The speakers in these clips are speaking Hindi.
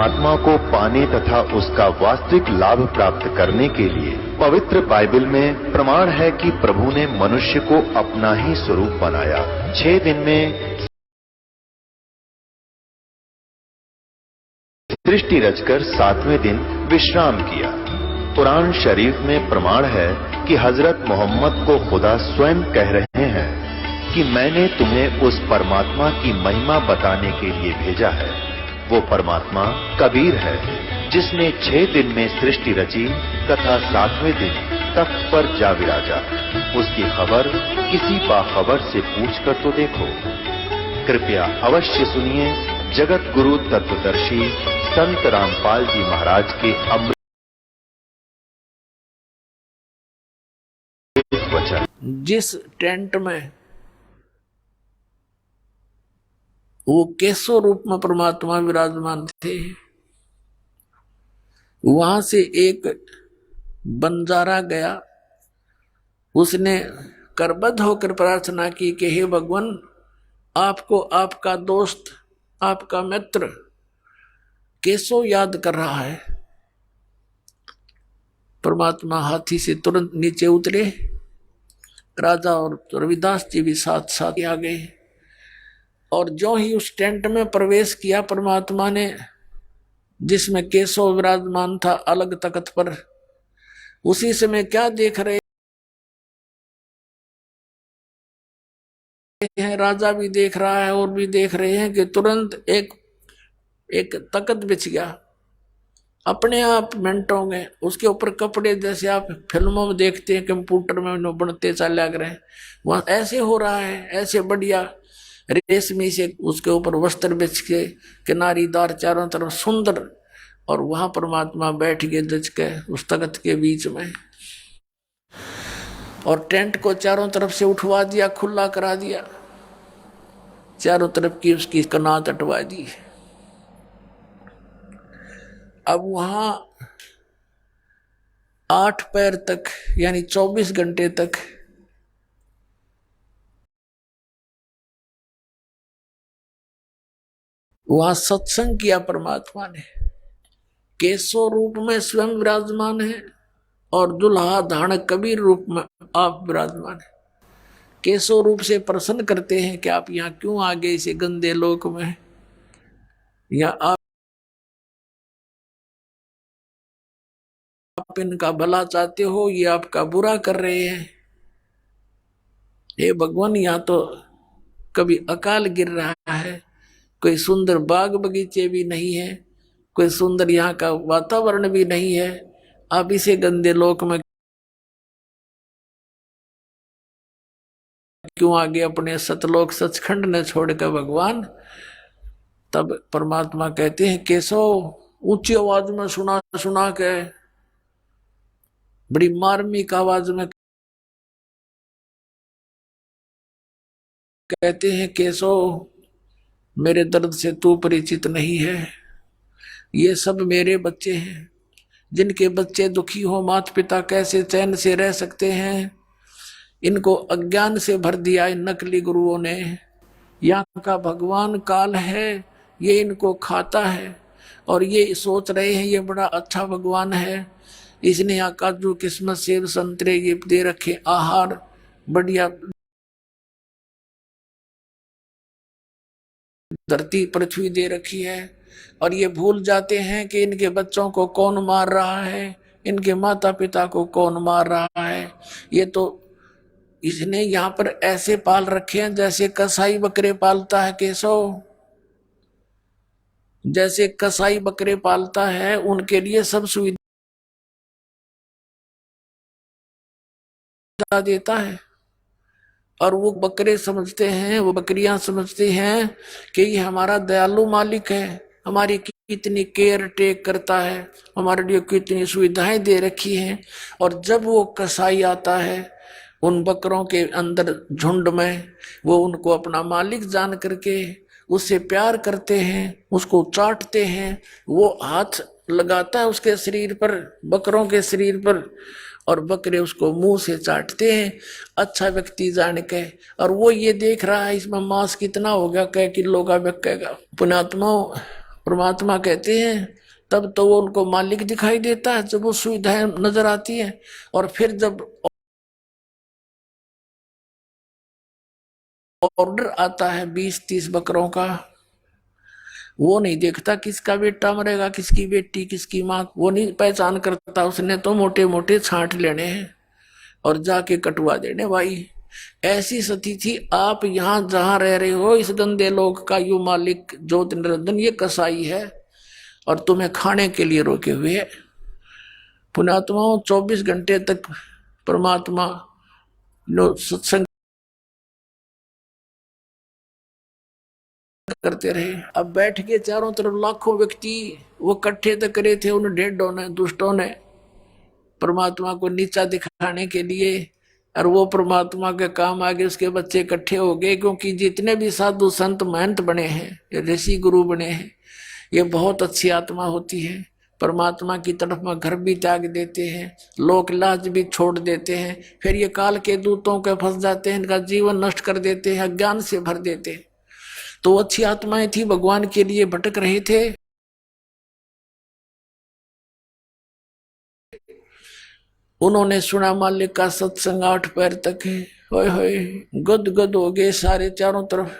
परमात्मा को पाने तथा उसका वास्तविक लाभ प्राप्त करने के लिए पवित्र बाइबल में प्रमाण है कि प्रभु ने मनुष्य को अपना ही स्वरूप बनाया। 6 दिन में सृष्टि रचकर 7वें दिन विश्राम किया। कुरान शरीफ में प्रमाण है कि हजरत मोहम्मद को खुदा स्वयं कह रहे हैं कि मैंने तुम्हें उस परमात्मा की महिमा बताने के लिए भेजा है। वो परमात्मा कबीर है जिसने 6 दिन में सृष्टि रची तथा 7वें दिन तख्त पर जा विराजा। उसकी खबर किसी बाखबर से पूछकर तो देखो। कृपया अवश्य सुनिए जगत गुरु तत्वदर्शी संत रामपाल जी महाराज के अमृत वचन। जिस टेंट में वो केशव रूप में परमात्मा विराजमान थे, वहां से एक बंजारा गया। उसने करबद्ध होकर प्रार्थना की कि हे भगवान, आपको आपका दोस्त, आपका मित्र केशव याद कर रहा है। परमात्मा हाथी से तुरंत नीचे उतरे। राजा और रविदास जी भी साथ साथ आ गए और जो ही उस टेंट में प्रवेश किया परमात्मा ने, जिसमें केशव विराजमान था अलग तख्त पर, उसी समय क्या देख रहे हैं, राजा भी देख रहा है और भी देख रहे हैं कि तुरंत एक तख्त बिछ गया अपने आप मिनटों में। उसके ऊपर कपड़े जैसे आप फिल्मों में देखते हैं कंप्यूटर में बनते चले गए, वहां ऐसे हो रहा है, ऐसे बढ़िया रेशमी से उसके ऊपर वस्त्र बिछ के किनारीदार चारों तरफ सुंदर, और वहां परमात्मा बैठ गए दच के उस तख्त के बीच में। और टेंट को चारों तरफ से उठवा दिया, खुला करा दिया, चारों तरफ की उसकी कनात हटवा दी। अब वहां 8 पैर तक यानी 24 घंटे तक वहां सत्संग किया परमात्मा ने। केशव रूप में स्वयं विराजमान है और दुल्हा धारण कबीर रूप में आप विराजमान है। केशव रूप से प्रसन्न करते हैं कि आप यहाँ क्यों आ गए इसे गंदे लोक में, या आप इनका भला चाहते हो, ये आपका बुरा कर रहे हैं। हे भगवान, यहाँ तो कभी अकाल गिर रहा है, कोई सुंदर बाग बगीचे भी नहीं है, कोई सुंदर यहाँ का वातावरण भी नहीं है, आप इसे गंदे लोक में क्यों आगे अपने सतलोक सचखंड ने छोड़कर भगवान। तब परमात्मा कहते हैं केशव, ऊंची आवाज में सुना सुना के, बड़ी मार्मिक आवाज में कहते हैं केशव, मेरे दर्द से तू परिचित नहीं है। ये सब मेरे बच्चे हैं, जिनके बच्चे दुखी हो माता पिता कैसे चैन से रह सकते हैं। इनको अज्ञान से भर दिया इन नकली गुरुओं ने। यहाँ का भगवान काल है, ये इनको खाता है और ये सोच रहे हैं ये बड़ा अच्छा भगवान है, इसने यहाँ काजू किस्मत सेब संतरे ये दे रखे, आहार बढ़िया धरती पृथ्वी दे रखी है, और ये भूल जाते हैं कि इनके बच्चों को कौन मार रहा है, इनके माता पिता को कौन मार रहा है। ये तो इसने यहाँ पर ऐसे पाल रखे हैं जैसे कसाई बकरे पालता है केशव, जैसे कसाई बकरे पालता है, उनके लिए सब सुविधा देता है। और वो बकरे समझते हैं, वो बकरियां समझती हैं कि ये हमारा दयालु मालिक है, हमारी कितनी केयर टेक करता है, हमारे लिए कितनी सुविधाएं दे रखी हैं। और जब वो कसाई आता है उन बकरों के अंदर झुंड में, वो उनको अपना मालिक जान करके उससे प्यार करते हैं, उसको चाटते हैं, वो हाथ लगाता है उसके शरीर पर, बकरों के शरीर पर, और बकरे उसको मुंह से चाटते हैं अच्छा व्यक्ति जान के। और वो ये देख रहा है इसमें मांस कितना होगा, कै किलो का बिकेगा। पुण्यात्मा, परमात्मा कहते हैं तब तो वो उनको मालिक दिखाई देता है जब वो सुविधाएं नजर आती है। और फिर जब ऑर्डर आता है 20-30 बकरों का, वो नहीं देखता किसका बेटा मरेगा, किसकी बेटी, किसकी माँ, वो नहीं पहचान करता। उसने तो मोटे मोटे छांट लेने हैं और जाके कटवा देने भाई। ऐसी स्थिति थी। आप यहां जहां रह रहे हो इस गंदे लोग का यू मालिक ज्योत निरंजन ये कसाई है और तुम्हें खाने के लिए रोके हुए है। पुण्यात्माओं 24 घंटे तक परमात्मा सत्संग करते रहे। अब बैठ के चारों तरफ लाखों व्यक्ति वो इकट्ठे तक करे थे उन ढेडों ने, दुष्टों ने, परमात्मा को नीचा दिखाने के लिए। और वो परमात्मा के काम आगे उसके बच्चे इकट्ठे हो गए, क्योंकि जितने भी साधु संत महंत बने हैं, ऋषि गुरु बने हैं, ये बहुत अच्छी आत्मा होती है। परमात्मा की तरफ में घर भी त्याग देते हैं, लोक लाज भी छोड़ देते हैं, फिर ये काल के दूतों के फंस जाते हैं, इनका जीवन नष्ट कर देते हैं, अज्ञान से भर देते हैं। तो अच्छी आत्माएं थी, भगवान के लिए भटक रहे थे। उन्होंने सुना मालिक का सत्संग 8 पैर तक है, होए होए गद गद हो गए सारे, चारों तरफ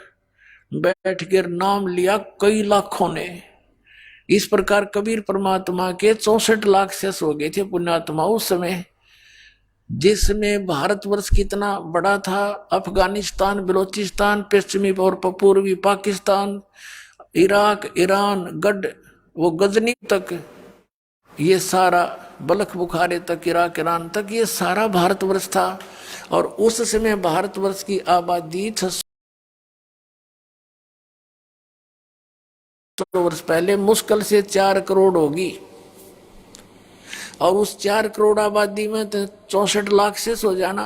बैठ कर नाम लिया कई लाखों ने। इस प्रकार कबीर परमात्मा के 64 लाख शेष हो गए थे पुण्यात्मा उस समय, जिसमें भारतवर्ष कितना बड़ा था। अफगानिस्तान, बलोचिस्तान, पश्चिमी और पूर्वी पाकिस्तान, इराक, ईरान, गड, वो गजनी तक, ये सारा बलख बुखारे तक, इराक, ईरान तक, ये सारा भारतवर्ष था। और उस समय भारतवर्ष की आबादी 600 वर्ष पहले मुश्किल से 4 करोड़ होगी। और उस 4 करोड़ आबादी में तो 64 लाख शेष हो जाना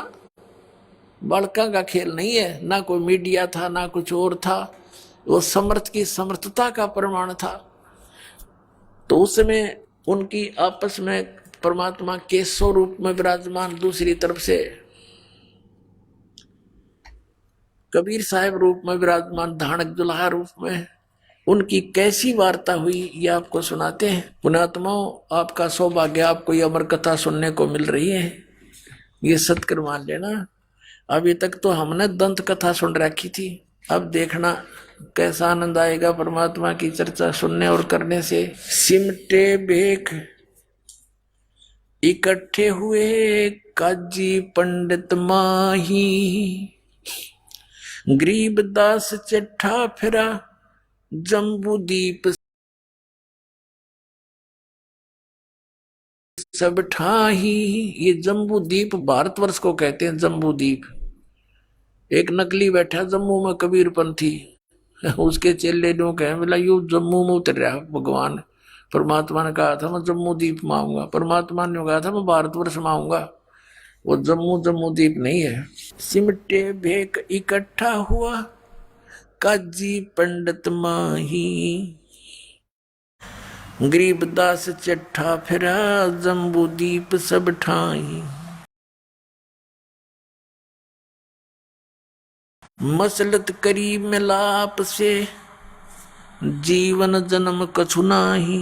बालका का खेल नहीं है। ना कोई मीडिया था, ना कुछ और था, वो समर्थ की समर्थता का प्रमाण था। तो उस समय उनकी आपस में परमात्मा के स्वरूप में विराजमान, दूसरी तरफ से कबीर साहब रूप में विराजमान, धानक दुल्हा रूप में, उनकी कैसी वार्ता हुई ये आपको सुनाते हैं। पुण्यात्माओं, आपका सौभाग्य, आपको ये अमर कथा सुनने को मिल रही है, ये सत्कर मान लेना। अभी तक तो हमने दंत कथा सुन रखी थी, अब देखना कैसा आनंद आएगा परमात्मा की चर्चा सुनने और करने से। सिमटे भेख इकट्ठे हुए काजी पंडित माही, गरीबदास चिट्ठा फिरा जम्बूदीप सब ठाही। ये जम्बूदीप भारतवर्ष को कहते हैं। जम्बूदीप एक नकली बैठा जम्मू में कबीरपंथी, उसके चेले जो कहे बोला यू जम्मू में उतर रहा भगवान। परमात्मा ने कहा था मैं जम्मू दीप में आऊंगा, परमात्मा ने कहा था मैं भारतवर्ष में आऊंगा। वो जम्मू दीप नहीं है। सिमटे भेक इकट्ठा हुआ काजी पंडित माही, गरीबदास चट्ठा फिरा जम्बूदीप सब ठाई। मसलत करीब मिलाप से जीवन जन्म कछु नाही,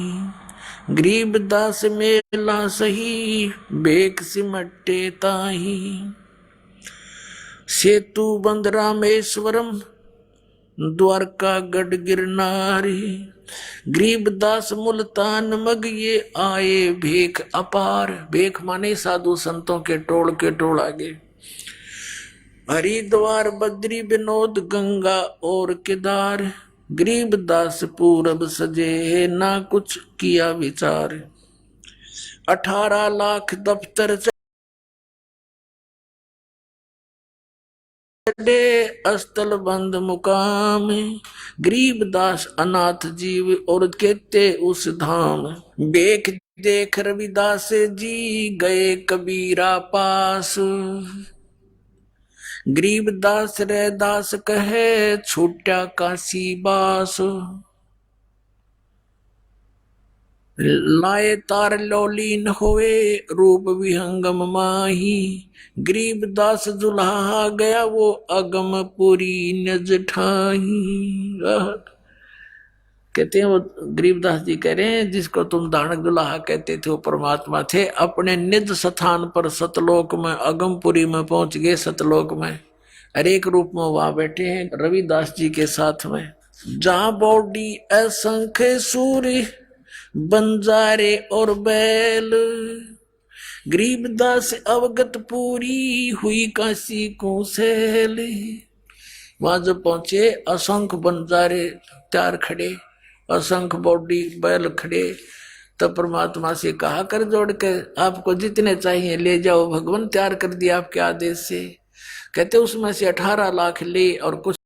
गरीबदास मेला सही बेक सिमटे ताही। सेतु बंद रामेश्वरम द्वारका गढ़ गिरनारी, गरीबदास मुल्तान मग ये आए भेख अपार। भेख माने साधु संतों के टोल आगे। हरिद्वार बद्री विनोद गंगा और केदार, गरीबदास पूरब सजे ना कुछ किया विचार। 18 लाख दफ्तर चढ़े अस्तल बंद मुकाम, गरीबदास अनाथ जीव और कहते उस धाम। देख देख रविदास जी गए कबीरा पास, गरीबदास रे दास कहे छूटा काशी बास। लाए तार लौलीन होए रूप विहंगम माही, गरीबदास दुल्हा गया वो अगम पुरी नज ठाही। कहते हैं वो गरीबदास जी कह रहे हैं जिसको तुम दानक दुल्हा कहते थे वो परमात्मा थे, अपने निज स्थान पर सतलोक में अगमपुरी में पहुंच गए। सतलोक में हर एक रूप में वहां बैठे हैं रविदास जी के साथ में। जहां बॉडी असंख्य सूर्य बंजारे और बैल, गरीबदास अवगत पूरी हुई काशी को सैल। वहां जब पहुंचे असंख्य बंजारे तैयार खड़े, असंख्य बॉडी बैल खड़े, तब परमात्मा से कहा कर जोड़ के आपको जितने चाहिए ले जाओ, भगवान तैयार कर दिया आपके आदेश से। कहते उसमें से 18 लाख ले और कुछ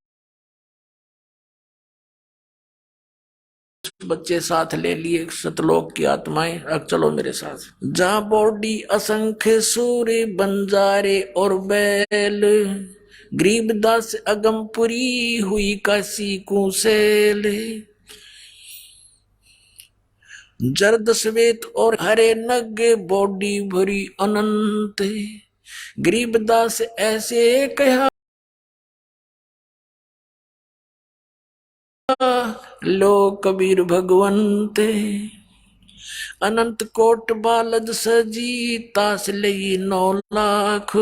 बच्चे साथ ले लिए सतलोक की आत्माएं। अब चलो मेरे साथ। जहां बॉडी असंख्य सूर्य बंजारे और बैल, गरीबदास अगमपुरी हुई काशी को सैल। जर्द श्वेत और हरे नगे बॉडी भरी अनंत, गरीबदास ऐसे कहा लो कबीर भगवंत। अनंत कोट बालद सजी तास लई 9 लाख,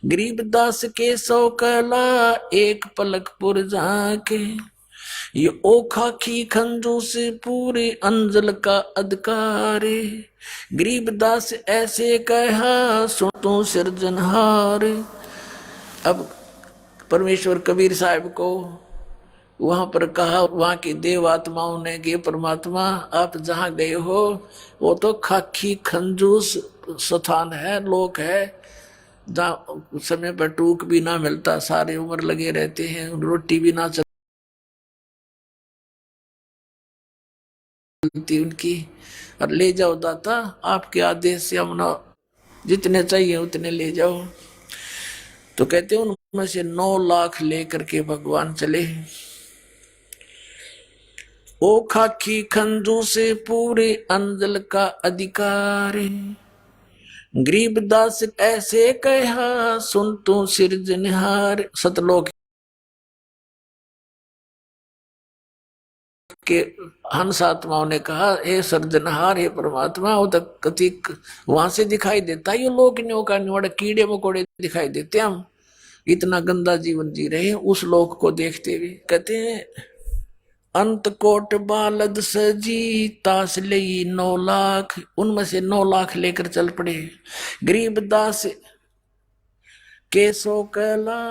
गरीबदास के 100 कला एक पलक पुर जाके। ये ओखा की खंजू से पूरे अंजल का अधिकार, गरीबदास ऐसे कहा सुन तू सिरजनहार। अब परमेश्वर कबीर साहब को वहां पर कहा, वहां की देव आत्माओं ने कि परमात्मा आप जहां गए हो वो तो खाकी खंजूस स्थान है, लोक है, जहां समय पर टूक भी ना मिलता, सारे उम्र लगे रहते हैं, रोटी भी ना चलती उनकी। और ले जाओ दाता आपके आदेश से हम ना जितने चाहिए उतने ले जाओ। तो कहते हैं उनमें से 9 लाख लेकर के भगवान चले। ओ खाकी खंजू से पूरे अंजल का अधिकार, गरीबदास ऐसे कहा सुन तू सिरजनहार। सतलोक के हंस आत्माओं ने कहा हे सर्जनहार, हे परमात्मा, वो तक कतिक वहां से दिखाई देता ये लोक न्यो का न्योड़ा कीड़े मकोड़े दिखाई देते, हम इतना गंदा जीवन जी रहे हैं उस लोक को देखते हुए। कहते हैं अंत कोट बालद सजी तास लई 9 लाख, उनमें से 9 लाख लेकर चल पड़े। गरीबदास के 100 कला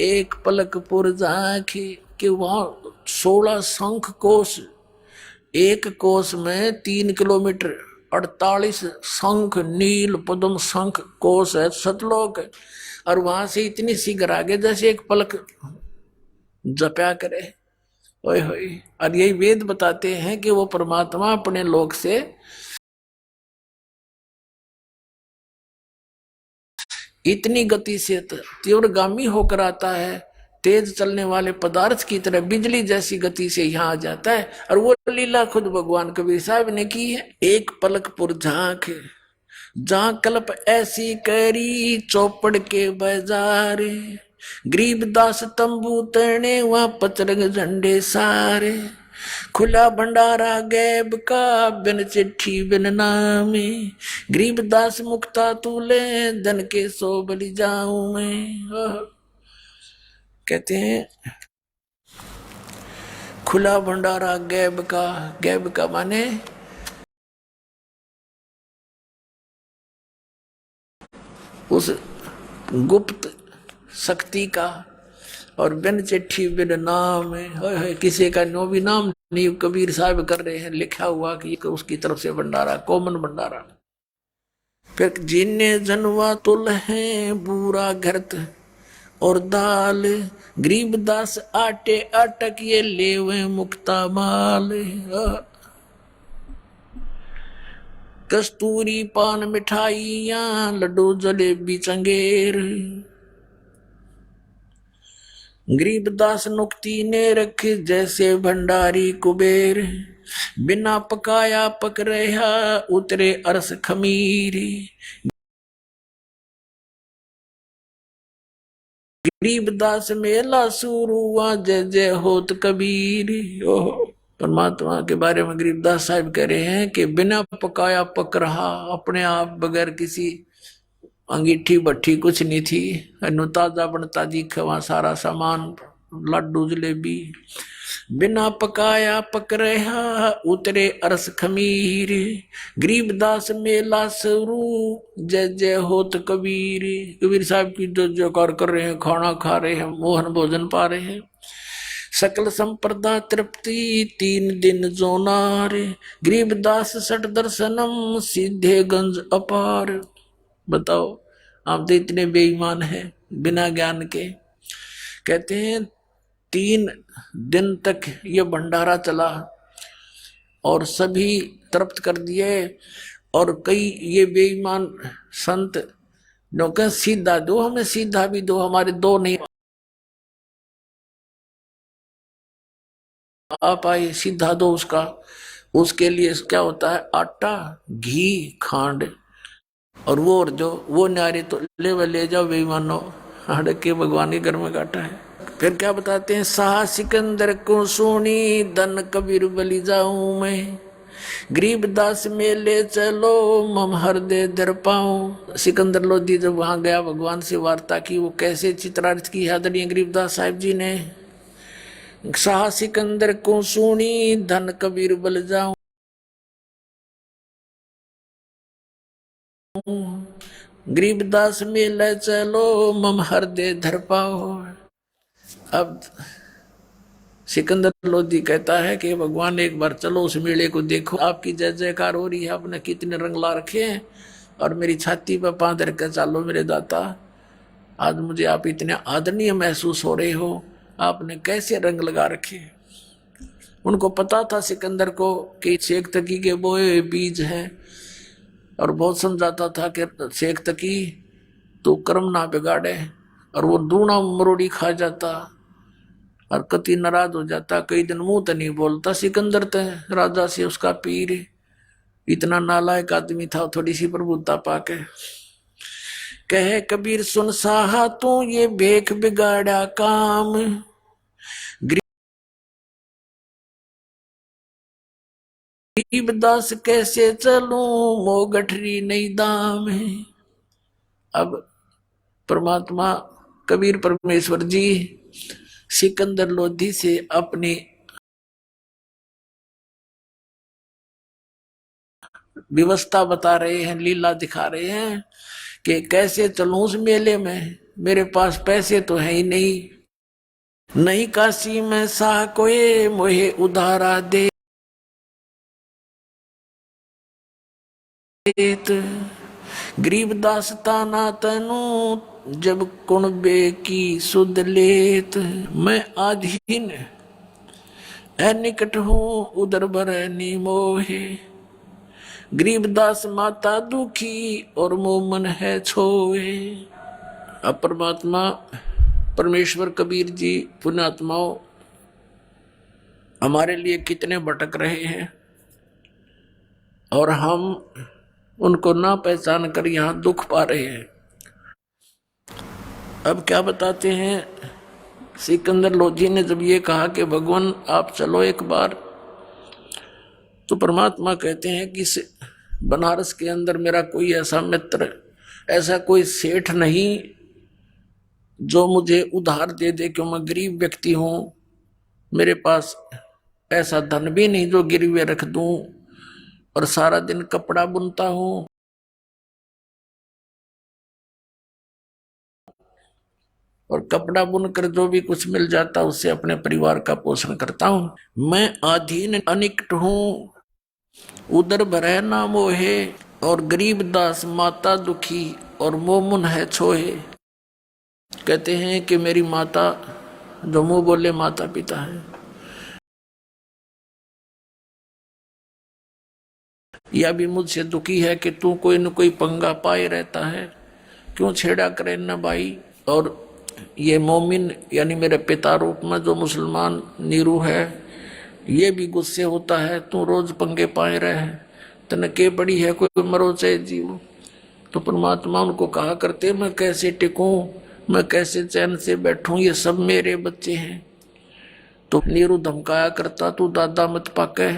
एक पलक पुर जाके, कि वहां 16 शंख कोश, एक कोश में 3 किलोमीटर 48 शंख नील पद्म शंख कोश है सतलोक, और वहां से इतनी शीघ्र आगे जैसे एक पलक जपया करे। ओए होए। और यही वेद बताते हैं कि वो परमात्मा अपने लोक से इतनी गति से तीव्रगामी होकर आता है, तेज चलने वाले पदार्थ की तरह बिजली जैसी गति से यहाँ आ जाता है। और वो लीला खुद भगवान कबीर साहब ने की है। एक पलक पुर झांक जहां कल्प ऐसी करी चौपड़ के बाजार, गरीबदास तंबू तने वहां पचरंग झंडे सारे। खुला भंडारा गैब का बिन चिट्ठी बिन नामे, गरीबदास मुक्ता तूले धन के 100 बलि जाऊं मैं। कहते हैं खुला भंडारा गैब का माने उस गुप्त शक्ति का, और बिन चिट्ठी बिन नाम है, किसी का नो भी नाम नहीं, कबीर साहब कर रहे हैं लिखा हुआ कि उसकी तरफ से भंडारा, कॉमन भंडारा। फिर जिन्ने जनवा तुल है बुरा घरत और दाल, गरीबदास आटे अटक ये लेवे मुक्ता माल। कस्तूरी पान मिठाइयां लड्डू जलेबी चंगेर, गरीबदास नुक्ति ने रखे जैसे भंडारी कुबेर। बिना पकाया पक रहा उतरे अरस खमीरी, गरीबदास मेला शुरू हुआ जय जय होत कबीर। परमात्मा के बारे में गरीबदास साहब कह रहे हैं कि बिना पकाया पक रहा, अपने आप बगैर किसी अंगीठी भट्ठी कुछ नहीं थी, ताजा बनता दिखे वहां सारा सामान, लड्डू जलेबी। बिना पकाया पक रहा, उतरे अरस खमीर, गरीबदास मेला स्वरूप, जय जय होत कबीर। कबीर साहब की जो जयकार कर रहे हैं, खाना खा रहे हैं, मोहन भोजन पा रहे हैं। सकल संप्रदा तृप्ति 3 दिन जोनार, गरीबदास सठ दर्शनम सीधे गंज अपार। बताओ, आप तो इतने बेईमान हैं बिना ज्ञान के। कहते हैं 3 दिन तक ये भंडारा चला और सभी तृप्त कर दिए, और कई ये बेईमान संत जो कह सीधा दो, हमें सीधा भी दो, हमारे 2 नहीं आप आए, सीधा दो उसका। उसके लिए क्या होता है, आटा, घी, खांड, और वो, और जो वो न्यारे तो ले जाओ बेईमानो, हड़क के भगवान के घर में काटा है। फिर क्या बताते हैं, शाह सिकंदर को सुनी धन कबीर बलि जाऊं मैं, गरीबदास मेले चलो मम हृदय दर पाऊं। सिकंदर लोधी जब वहां गया, भगवान से वार्ता की, वो कैसे चित्रार्थ की आदरणीय गरीबदास साहिब जी ने। शाह सिकंदर को सुनी धन कबीर बल जाऊं, गरीबदास मेले चलो मम हृदय धर पाओ। अब सिकंदर लोधी कहता है कि भगवान एक बार चलो उस मेले को देखो, आपकी जय जयकार हो रही है, आपने कितने रंग ला रखे हैं, और मेरी छाती पर पांव धर कर चालो मेरे दाता, आज मुझे आप इतने आदरणीय महसूस हो रहे हो, आपने कैसे रंग लगा रखे। उनको पता था सिकंदर को कि शेख तकी के बोए बीज हैं, और बहुत समझाता था कि शेख तकी तो कर्म ना बिगाड़े, और वो दूना मरोड़ी खा जाता और कति नाराज हो जाता, कई दिन मुंह तो नहीं बोलता। सिकंदर तो राजा से उसका पीर, इतना नालायक आदमी था, थोड़ी सी प्रभुता पाके कहे कबीर सुन साहा तू ये भेख बिगाड़ा काम, गरीबदास कैसे चलूं मो गठरी नहीं दाम है। अब परमात्मा कबीर परमेश्वर जी सिकंदर लोधी से अपनी व्यवस्था बता रहे हैं, लीला दिखा रहे हैं कि कैसे चलूं उस मेले में, मेरे पास पैसे तो है ही नहीं काशी में साह कोई मोहे उधारा दे, गरीबदास ताना तनु जब कुणबे की सुध लेत, मैं आधीन निकट हूँ उधर भर मोहे, गरीबदास माता दुखी और मोमन है छोए। अब परमात्मा परमेश्वर कबीर जी पुण्यात्माओं हमारे लिए कितने भटक रहे हैं, और हम उनको ना पहचान कर यहाँ दुख पा रहे हैं। अब क्या बताते हैं, सिकंदर लोधी ने जब ये कहा कि भगवान आप चलो एक बार, तो परमात्मा कहते हैं कि बनारस के अंदर मेरा कोई ऐसा मित्र, ऐसा कोई सेठ नहीं जो मुझे उधार दे दे, क्यों मैं गरीब व्यक्ति हूं, मेरे पास ऐसा धन भी नहीं जो गिरवे रख दूं, और सारा दिन कपड़ा बुनता हूं, और कपड़ा बुनकर जो भी कुछ मिल जाता उससे अपने परिवार का पोषण करता हूं। मैं अधीन अनिकट हूं उधर भरे ना मोहे, और गरीबदास माता दुखी और मोमुन है छोहे। कहते हैं कि मेरी माता, जो मुंह बोले माता पिता है, यह भी मुझसे दुखी है कि तू कोई न कोई पंगा पाए रहता है, क्यों छेड़ा करे न भाई। और ये मोमिन यानी मेरे पिता रूप में जो मुसलमान नीरू है, ये भी गुस्से होता है, तू रोज पंगे पाए रहे, तन के बड़ी है कोई मरो चाहे जीव। तो परमात्मा उनको कहा करते, मैं कैसे टिकूं, मैं कैसे चैन से बैठूं, ये सब मेरे बच्चे हैं। तो नीरू धमकाया करता, तू दादा मत पाके,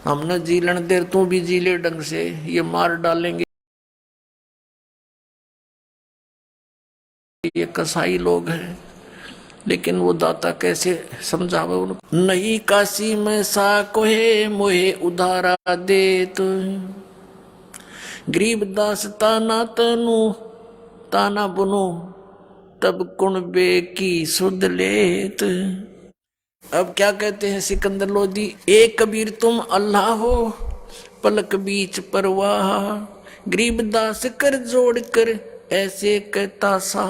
हमने जी लेने देर, तू भी जी ले ढंग से, ये मार डालेंगे, ये कसाई लोग हैं। लेकिन वो दाता कैसे समझावे उनको, नहीं काशी में सा कोहे मोहे उधारा देत, गरीबदास ताना तनु ताना बुनो, तब कुणबे की सुध लेत। अब क्या कहते हैं सिकंदर लोधी, ए कबीर तुम अल्लाह हो, पलक बीच परवाह, गरीबदास कर जोड़ कर ऐसे कहता सा,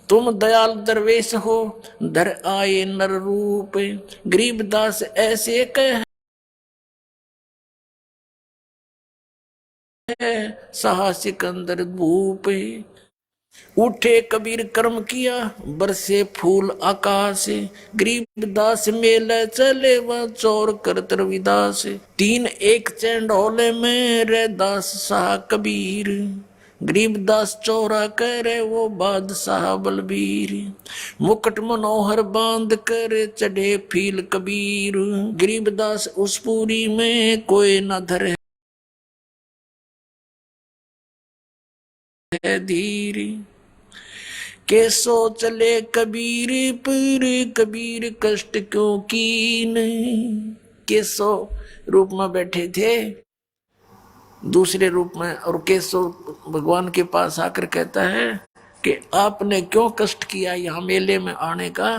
तुम दयाल दरवेश हो, धर आए नर रूप, गरीबदास ऐसे कह सहा सिकंदर भूप। उठे कबीर कर्म किया, बरसे फूल आकाश, गरीबदास मेले चले वह चोर करत रविदास, तीन एक चैंडोले में रे दास शाह कबीर, गरीबदास चौरा करे वो बादशाह बलबीर, मुकुट मनोहर बांध कर चढ़े फील कबीर, गरीबदास उस पूरी में कोई न धरे धीर, कैसो चले कबीर पर कबीर कष्ट क्यों कीन। कैसो रूप में बैठे थे दूसरे रूप में, और केशव भगवान के पास आकर कहता है कि आपने क्यों कष्ट किया यहाँ मेले में आने का,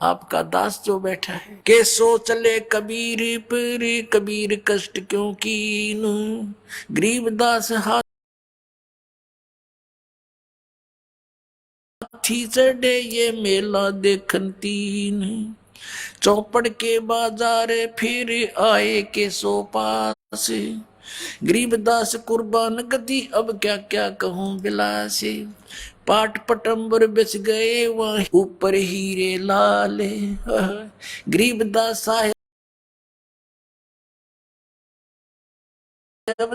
आपका दास जो बैठा है। केशव चले कबीर पर कबीर कष्ट क्यों कीन, गरीबदास हाथी चढ़े ये मेला देखन तीन, चौपड़ के बाजार फिर आए केशव पास, गरीबदास कुर्बान गति अब क्या क्या कहूं बिलासे, पाट पटंबर बेच गए वहां ऊपर हीरे लाल, गरीबदास साहेब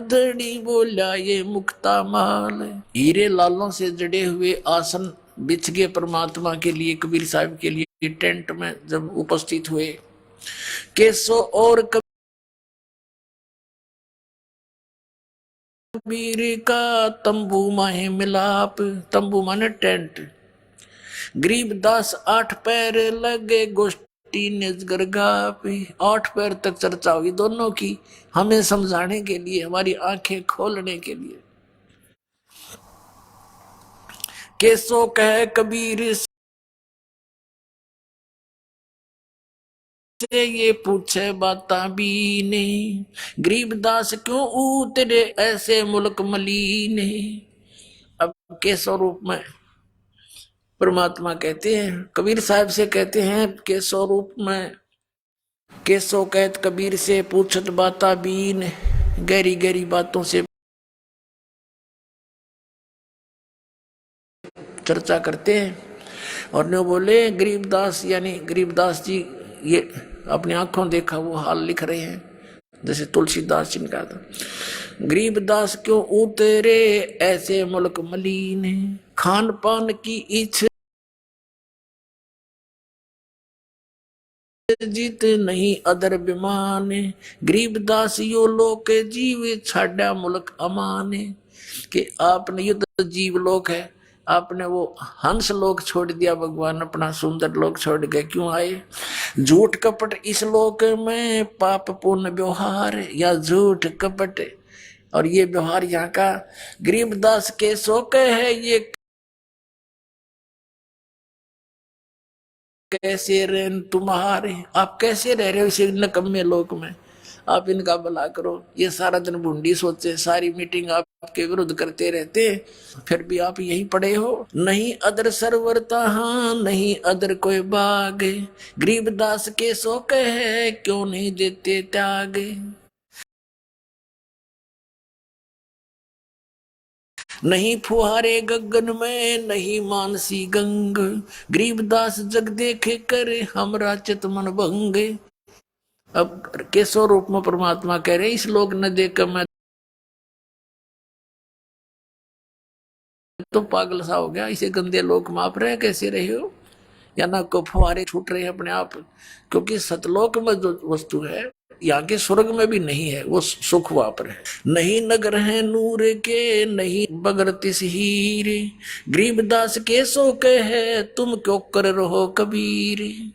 धड़ी बोला ये मुक्ता माल, हीरे लालों से जड़े हुए आसन बिछ गए परमात्मा के लिए, कबीर साहब के लिए टेंट में जब उपस्थित हुए। केसो और कबीर का तंबू माहे मिलाप, तंबू माने टेंट, गरीबदास 8 पैर लगे गोष्ठी निजगरगा पे, 8 पैर तक चर्चा हुई दोनों की, हमें समझाने के लिए, हमारी आंखें खोलने के लिए। केसो कह कबीर से ये पूछे बाता भी नहीं, गरीबदास क्यों उतरे ऐसे मुल्क मलीने। अब के स्वरूप में परमात्मा कहते हैं, कबीर साहब से कहते हैं के स्वरूप में, केसो कहत कबीर से पूछत बाता बीन, गहरी गहरी बातों से चर्चा करते हैं। और ने बोले गरीबदास, यानी गरीबदास जी ये अपनी आंखों देखा वो हाल लिख रहे हैं, जैसे तुलसीदास जी ने कहा था, गरीबदास क्यों उतरे ऐसे मुल्क मलीन, खान पान की इच्छा जीत नहीं अदर बिमान, गरीबदास यो लोक जीव छाड़ा मुल्क अमान, कि आपने युद्ध जीव लोक है, आपने वो हंस लोक छोड़ दिया, भगवान अपना सुंदर लोक छोड़ गए, क्यों आए। झूठ कपट इस लोक में पाप पूर्ण व्यवहार, या झूठ कपट और ये व्यवहार यहाँ का, गरीबदास के शोक है ये कैसे रह तुम्हारे, आप कैसे रह रहे हो इस नकम्मे लोक में, आप इनका भला करो। ये सारा दिन भूंडी सोचे, सारी मीटिंग आपके विरुद्ध करते रहते, फिर भी आप यही पड़े हो। नहीं अदर सरवरता हाँ नहीं अदर कोई बाग, गरीबदास के शोक है क्यों नहीं देते त्याग। नहीं फुहारे गगन में नहीं मानसी गंग, गरीबदास जग देखे कर हमरा चित मन भंग। अब केसो रूप में परमात्मा कह रहे इस लोग न देख मैं तो पागल सा हो गया, इसे गंदे लोग माप रहे कैसे रहे हो। या ना को फुहारे छूट रहे हैं अपने आप, क्योंकि सतलोक में जो वस्तु है यहाँ के स्वर्ग में भी नहीं है, वो सुख वहां पर है। नहीं नगर है नूर के, नहीं बगरती हीर, गरीबदास के सो के है, तुम क्यों कर रहो कबीर।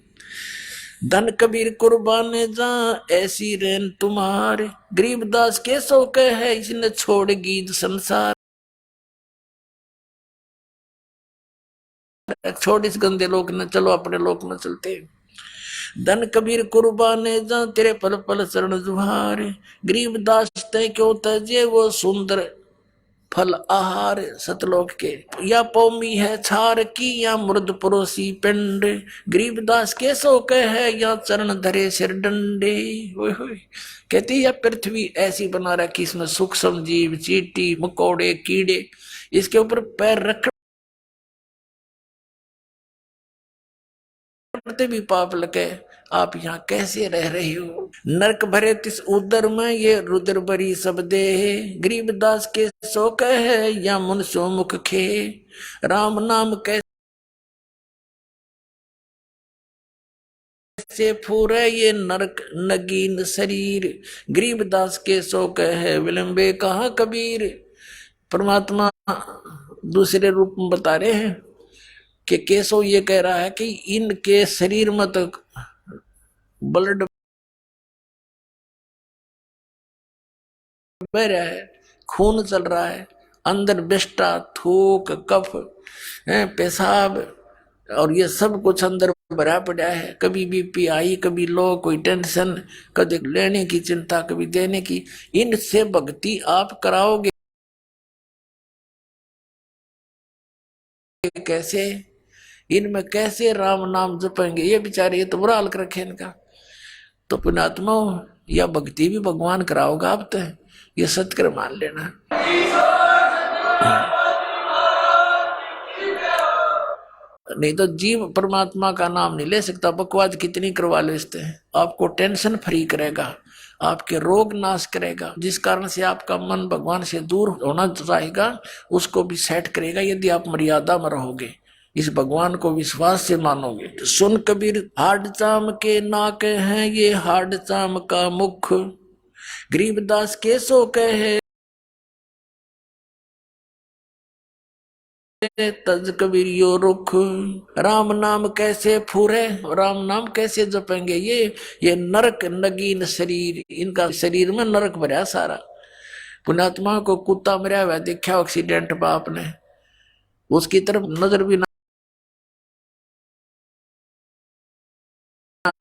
धन कबीर कुर्बान जा ऐसी रेन तुम्हारे, गरीबदास के सो के है, इसने छोड़ गीत संसार। छोड़ इस गंदे लोक न, चलो अपने लोक में चलते। धन कबीर कुर्बाने जा तेरे पल पल शरण जुहार, गरीबदास तय क्यों तजे वो सुंदर फल आहार सतलोक के। या पौमी है छार की, या मुर्द परोसी पिंड, गरीबदास के सो के है, या चरण धरे सिर डंडे। कहती है पृथ्वी ऐसी बना रखी, इसमें सूक्ष्म जीव, चींटी, मकोड़े, कीड़े, इसके ऊपर पैर रख भी पाप लगे। आप यहाँ कैसे रह रहे हो। नरक भरे तिस उदर में, ये रुद्र भरी सब दे, गरीबदास के सो कहे, या मुन सो मुख खे। राम नाम कैसे फूरे, ये नरक नगीन शरीर, गरीबदास के सो कहे, विलंबे कहा कबीर। परमात्मा दूसरे रूप में बता रहे हैं कि केशव ये कह रहा है कि इनके शरीर में तो ब्लड बह रहा है, खून चल रहा है, अंदर बिष्टा, थूक, कफ, पेशाब और ये सब कुछ अंदर भरा पड़ा है। कभी बीपी आई, कभी लो, कोई टेंशन, कभी लेने की चिंता, कभी देने की। इनसे भक्ति आप कराओगे कैसे, इनमें कैसे राम नाम जपेंगे। ये बेचारे, ये तो बुरा हाल कर रखे इनका। तो पुण्यात्मा या भक्ति भी भगवान कराओगा आप, तो ये सत्कर मान लेना। नहीं तो जीव परमात्मा का नाम नहीं ले सकता, बकवाद कितनी करवा ले इससे। आपको टेंशन फ्री करेगा, आपके रोग नाश करेगा, जिस कारण से आपका मन भगवान से दूर होना चाहेगा उसको भी सेट करेगा, यदि आप मर्यादा में रहोगे, इस भगवान को विश्वास से मानोगे। तो सुन कबीर हाड चाम के नाक हैं, ये हाड चाम का मुख, गरीबदास के सो कहे, तज कबीर यो रुख। राम नाम कैसे फूरे, राम नाम कैसे जपेंगे। ये नरक नगीन शरीर, इनका शरीर में नरक भरा सारा। पुण्यात्मा को कुत्ता मरा हुआ देखा एक्सीडेंट में आपने, उसकी तरफ नजर भी ना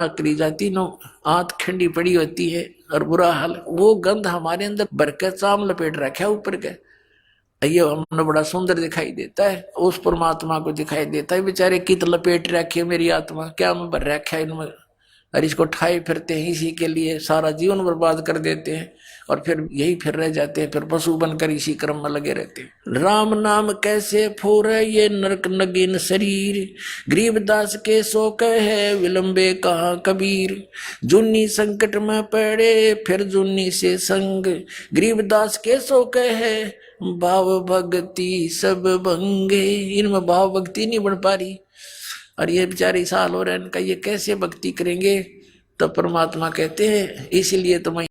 करी जाती, नो आंत खंडी पड़ी होती है और बुरा हाल। वो गंध हमारे अंदर भर के चाम लपेट रखा है ऊपर के, ये हमने बड़ा सुंदर दिखाई देता है, उस परमात्मा को दिखाई देता है बेचारे कित लपेट रखी है मेरी आत्मा, क्या मैं भर रखा है इनमें। और इसको ठाए फिरते हैं, इसी के लिए सारा जीवन बर्बाद कर देते हैं और फिर यही फिर रह जाते हैं, फिर पशु बनकर इसी क्रम में लगे रहते हैं। राम नाम कैसे फूरे, ये नरक नगीन शरीर, गरीबदास के सो कहे, विलंबे कहा कबीर। जुन्नी संकट में पड़े, फिर जुन्नी से संग, गरीबदास के सो कहे, भाव भक्ति सब भंगे। इनमें भाव भक्ति नहीं बन पा रही और ये बेचारे साल हो रहे हैं इनका, ये कैसे भक्ति करेंगे। तो परमात्मा कहते हैं इसलिए तो मैं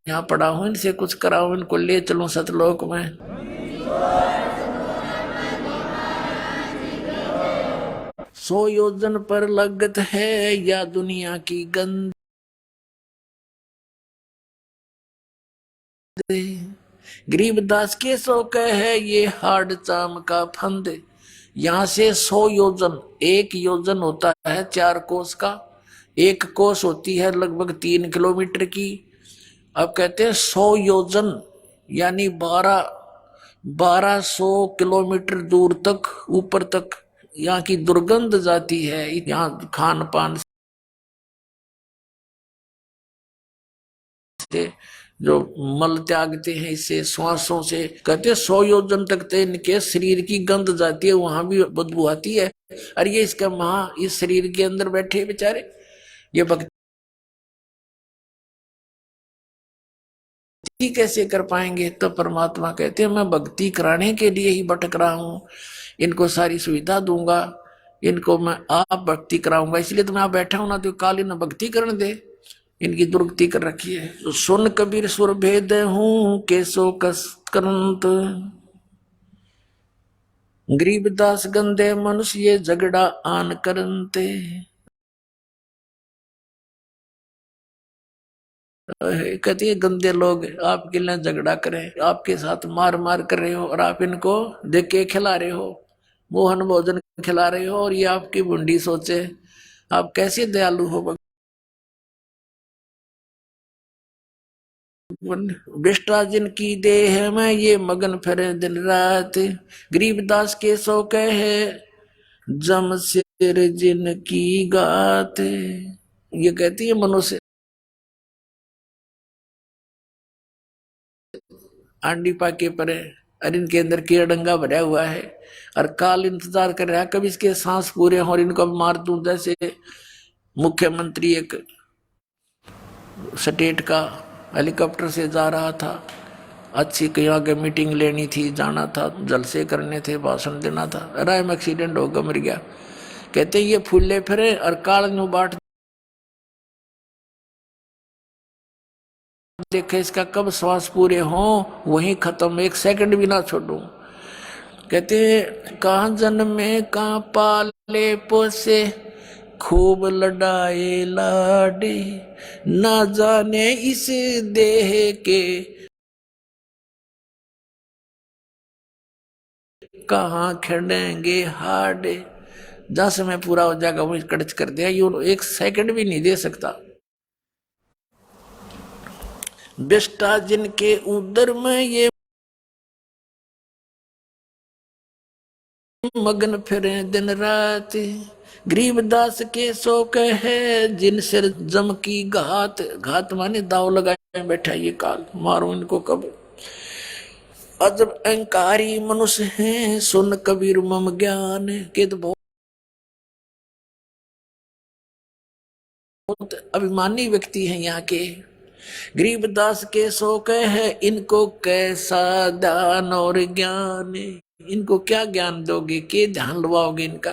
यहाँ पड़ा हूं, इनसे कुछ कराऊं, इनको ले चलूं सतलोक में। सौ योजन पर लगत है, या दुनिया की गंद, गरीबदास के सो कहे, ये हार्ड चाम का फंद। यहां से 100 योजन, एक योजन होता है 4 कोस का, एक कोस होती है लगभग 3 किलोमीटर की। अब कहते हैं 100 योजन यानी 1200 किलोमीटर दूर तक, ऊपर तक यहाँ की दुर्गंध जाती है। यहाँ खान पान से जो मल त्यागते हैं, इससे श्वासों से, कहते हैं 100 योजन तक तो इनके शरीर की गंध जाती है, वहां भी बदबू आती है। और ये इसका इस शरीर के अंदर बैठे बेचारे, ये भक्ति कैसे कर पाएंगे? तो परमात्मा कहते हैं मैं भक्ति कराने के लिए ही भटक रहा हूं, इनको सारी सुविधा दूंगा, इनको मैं आप भक्ति कराऊंगा, इसलिए तो मैं आप बैठा हूं ना, तो काली न भक्ति करने दे, इनकी दुर्गति कर रखी है। तो सुन कबीर सुर भेद हूं केसो कस करंत, गरीबदास गंदे मनुष्य ये झगड़ा आन करंते। कहती है गंदे लोग आपके लिए झगड़ा करें, आपके साथ मार मार कर रहे हो और आप इनको देख के खिला रहे हो, मोहन भोजन खिला रहे हो, और ये आपकी बुंडी सोचे। आप कैसे दयालु हो भगवान। विष्टा जिनकी देह में ये मगन फिरे दिन रात, गरीबदास के सो कहे जम सिर जिनकी गात। ये कहती है मनुष्य आंडी पाके परे, और इनके अंदर कीड़ंगा भरा हुआ है, और काल इंतजार कर रहा है कब इसके सांस पूरे हो और इनको मार दूं। जैसे मुख्यमंत्री एक स्टेट का हेलीकॉप्टर से जा रहा था, अच्छी कहीं आगे मीटिंग लेनी थी, जाना था, जलसे करने थे, भाषण देना था, राय में एक्सीडेंट होकर मर गया। कहते ये फूले फिरे और काल न्यू बाट देखे इसका कब श्वास पूरे हो, वहीं खत्म, एक सेकंड भी ना छोड़ू। कहते कहाँ जन्मे कहाँ पाले पोसे, खूब लड़ाए लाडे, ना जाने इस देह के कहाँ खड़ेंगे हाडे। जहां समय पूरा हो जाएगा वो कड़च कर दिया, ये एक सेकंड भी नहीं दे सकता। बिष्टा जिनके उदर में ये मगन फिरे दिन रात, गरीबदास के शोक है जिन सिर जम की घात। घात माने दाव लगाए बैठा ये काल, मारो इनको कब। अजब अहंकारी मनुष्य हैं सुन कबीर मम ज्ञान, के तो बहुत अभिमानी व्यक्ति हैं यहाँ के। गरीबदास के शोक है इनको कैसा दान और ज्ञान, इनको क्या ज्ञान दोगे, के ध्यान लवाओगे इनका।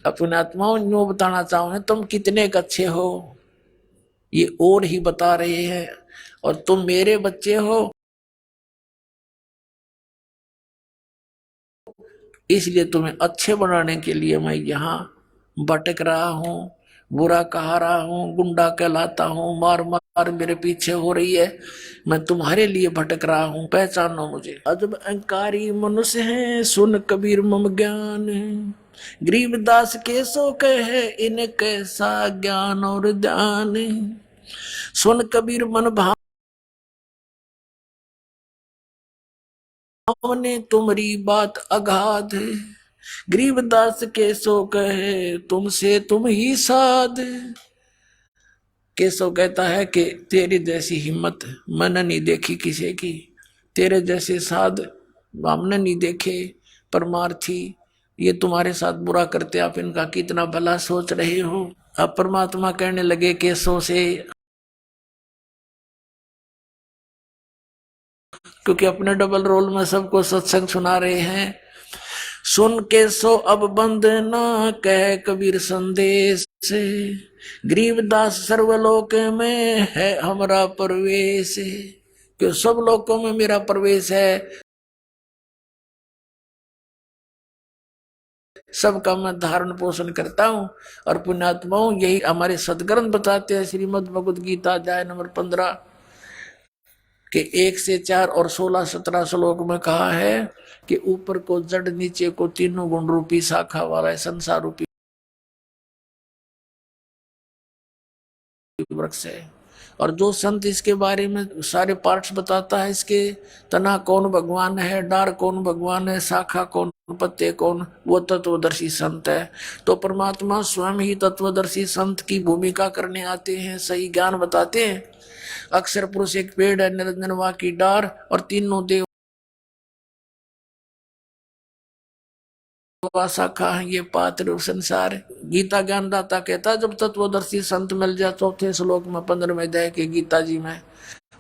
अपने आत्माओं यूं बताना चाहो तुम कितने अच्छे हो, ये और ही बता रहे हैं, और तुम मेरे बच्चे हो, इसलिए तुम्हें अच्छे बनाने के लिए मैं यहाँ भटक रहा हूँ, बुरा कहा रहा हूँ, गुंडा कहलाता हूँ, मार मार मेरे पीछे हो रही है, मैं तुम्हारे लिए भटक रहा हूँ, पहचानो मुझे। अजब अहंकारी मनुष्य है सुन कबीर मम ज्ञान, गरीबदास के सो कहे इन कैसा ज्ञान और ध्यान। सुन कबीर मन भाव ने तुम्हारी बात अगाध, गरीबदास के सो कहे तुमसे तुम ही साध। केशव कहता है कि तेरी जैसी हिम्मत मैंने नहीं देखी किसी की, तेरे जैसे साध हमने नहीं देखे। परमार्थी ये तुम्हारे साथ बुरा करते, आप इनका कितना भला सोच रहे हो। अब परमात्मा कहने लगे केशव से, क्योंकि अपने डबल रोल में सबको सत्संग सुना रहे हैं। सुन के सो अब बंद ना कह कबीर संदेश से, गरीबदास सर्वलोक में है हमारा प्रवेश, क्यों सब लोकों में मेरा प्रवेश है, सबका मैं धारण पोषण करता हूँ। और पुण्यात्माओं यही हमारे सदग्रंथ बताते हैं, श्रीमद् भगवद गीता अध्याय नंबर 15 के 1 से 4 और 16-17 श्लोक में कहा है कि ऊपर को जड़ नीचे को तीनों गुण रूपी शाखा वाला है, संसार रूपी वृक्ष है। और जो संत इसके बारे में सारे पार्ट्स बताता है, इसके तना कौन भगवान है, डार कौन भगवान है, शाखा कौन, पत्ते कौन, वो तत्वदर्शी संत है। तो परमात्मा स्वयं ही तत्वदर्शी संत की भूमिका करने आते हैं, सही ज्ञान बताते हैं। अक्षर पुरुष एक पेड़ है, निरंजन वा की डार, और तीनों देव शाखा है, ये पात्र संसार। गीता ज्ञानदाता कहता जब तत्वदर्शी संत मिल जाए, चौथे श्लोक में 15वें अध्याय के गीता जी में,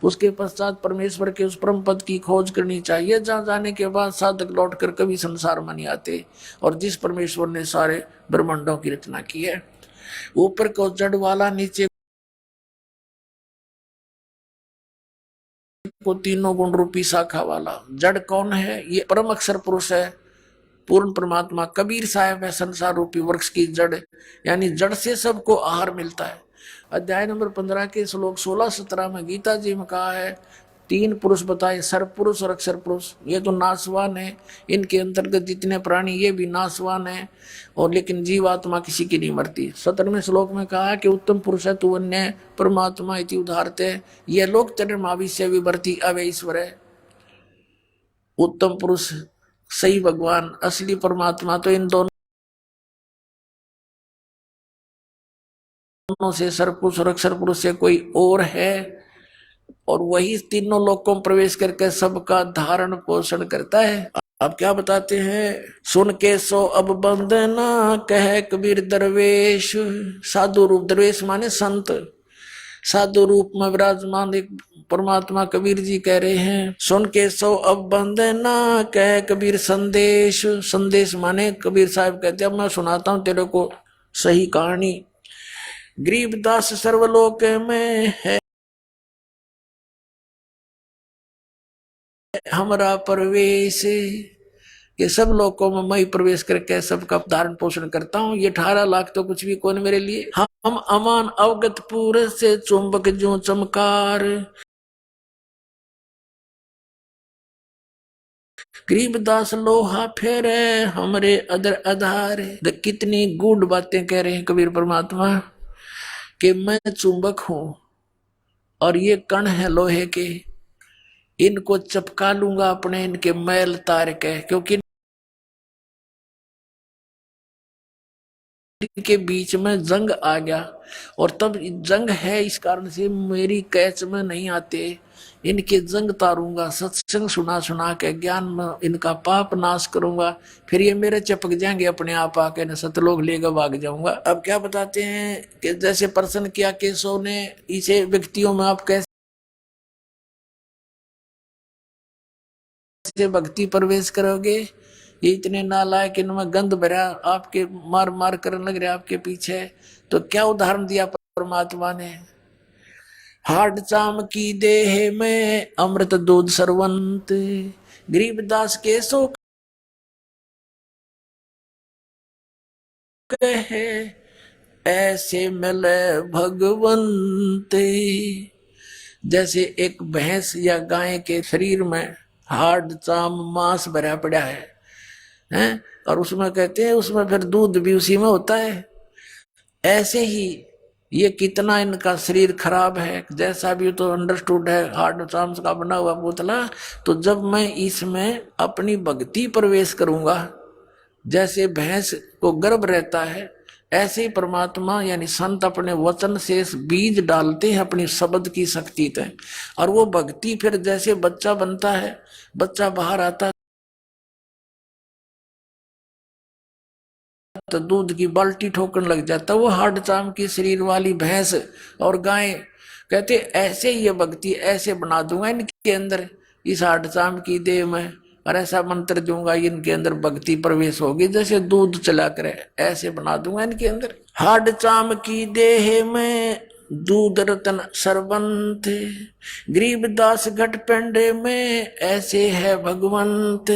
उसके पश्चात परमेश्वर के उस परम पद की खोज करनी चाहिए, जहां जाने के बाद साधक लौटकर कभी संसार में नहीं आते। और जिस परमेश्वर ने सारे ब्रह्मांडों की रचना की है, ऊपर को जड़ वाला, नीचे को तीनों गुण रूपी शाखा वाला। जड़ कौन है? ये परम अक्षर पुरुष है, पूर्ण परमात्मा। कबीर साहब है संसार रूपी वृक्ष की जड़, यानी जड़ से सबको आहार मिलता है। अध्याय नंबर 15 के श्लोक 16-17 में गीता जी में कहा है, तीन पुरुष बताए, सर्वपुरुष और अक्षर पुरुष। ये तो नाशवान है, इनके अंतर्गत जितने प्राणी ये भी नाशवान है, और लेकिन जीवात्मा किसी की नहीं मरती। 17वें श्लोक में कहा कि उत्तम पुरुष है तू अन्य परमात्मा इति उदाहरते, ये लोक चरमाविष्य विवर्ती अवय ईश्वर है। उत्तम पुरुष सही भगवान असली परमात्मा तो इन दोनों से, सर्वपुरुष और अक्षर पुरुष से कोई और है, और वही तीनों लोकों में प्रवेश करके सबका धारण पोषण करता है। अब क्या बताते हैं, सुन के सो अब बंदना कह कबीर दरवेश। साधु रूप, दरवेश माने संत, साधु रूप में विराजमान एक परमात्मा कबीर जी कह रहे हैं, सुन के सो अब बंदना कह कबीर संदेश। संदेश माने कबीर साहब कहते हैं, अब मैं सुनाता हूं तेरे को सही कहानी। गरीबदास सर्वलोक में है हमारा प्रवेश, ये सब लोगों में मैं प्रवेश करके सबका धारण पोषण करता हूँ। ये 18 लाख तो कुछ भी कौन मेरे लिए। हम अमान अवगत पूरे से चुंबक जो चमकार। गरीबदास लोहा फेरे हमरे अदर आधार। कितनी गूढ़ बातें कह रहे हैं कबीर परमात्मा, कि मैं चुंबक हूं और ये कण है लोहे के, इनको चपका लूंगा अपने, इनके मैल तार के, क्योंकि इनके बीच में जंग आ गया, और तब जंग है इस कारण से मेरी कैच में नहीं आते, इनके जंग तारूंगा, सत्संग सुना सुना के ज्ञान में इनका पाप नाश करूंगा, फिर ये मेरे चपक जाएंगे अपने आप आके, न सतलोक लेकर भाग जाऊंगा। अब क्या बताते हैं कि जैसे प्रश्न किया केशव ने, इसे व्यक्तियों में आप कैसे भक्ति प्रवेश करोगे? ये इतने नालायक, इनमें गंध भरा, आपके मार मार करने लग रहे आपके पीछे। तो क्या उदाहरण दिया परमात्मा ने, हाड चाम की देह में अमृत दूध सरवंत। गरीबदास के सो कहे ऐसे मिले भगवंत। जैसे एक भैंस या गाय के शरीर में हाड चाम मांस भरा पड़ा है, और उसमें कहते हैं उसमें फिर दूध भी उसी में होता है। ऐसे ही ये कितना इनका शरीर खराब है, जैसा भी तो अंडरस्टूड है, हार्ड चाम्स का बना हुआ पुतला। तो जब मैं इसमें अपनी भक्ति प्रवेश करूंगा, जैसे भैंस को गर्भ रहता है, ऐसे ही परमात्मा यानी संत अपने वचन से बीज डालते हैं अपनी शब्द की शक्ति से, और वो भक्ति फिर जैसे बच्चा बनता है, बच्चा बाहर आता तो दूध की बाल्टी ठोकने लग जाता, वो हार्ड चाम की शरीर वाली भैंस और गाय। कहते ऐसे ही ये भक्ति ऐसे बना दूंगा इनके अंदर, इस हार्ड चाम की देह में, और ऐसा मंत्र दूंगा इनके अंदर भक्ति प्रवेश होगी, जैसे दूध चला करे ऐसे बना दूंगा इनके अंदर। हार्ड चाम की देह में दूध रतन सरबंत। गरीबदास घट पेंडे में ऐसे है भगवंत।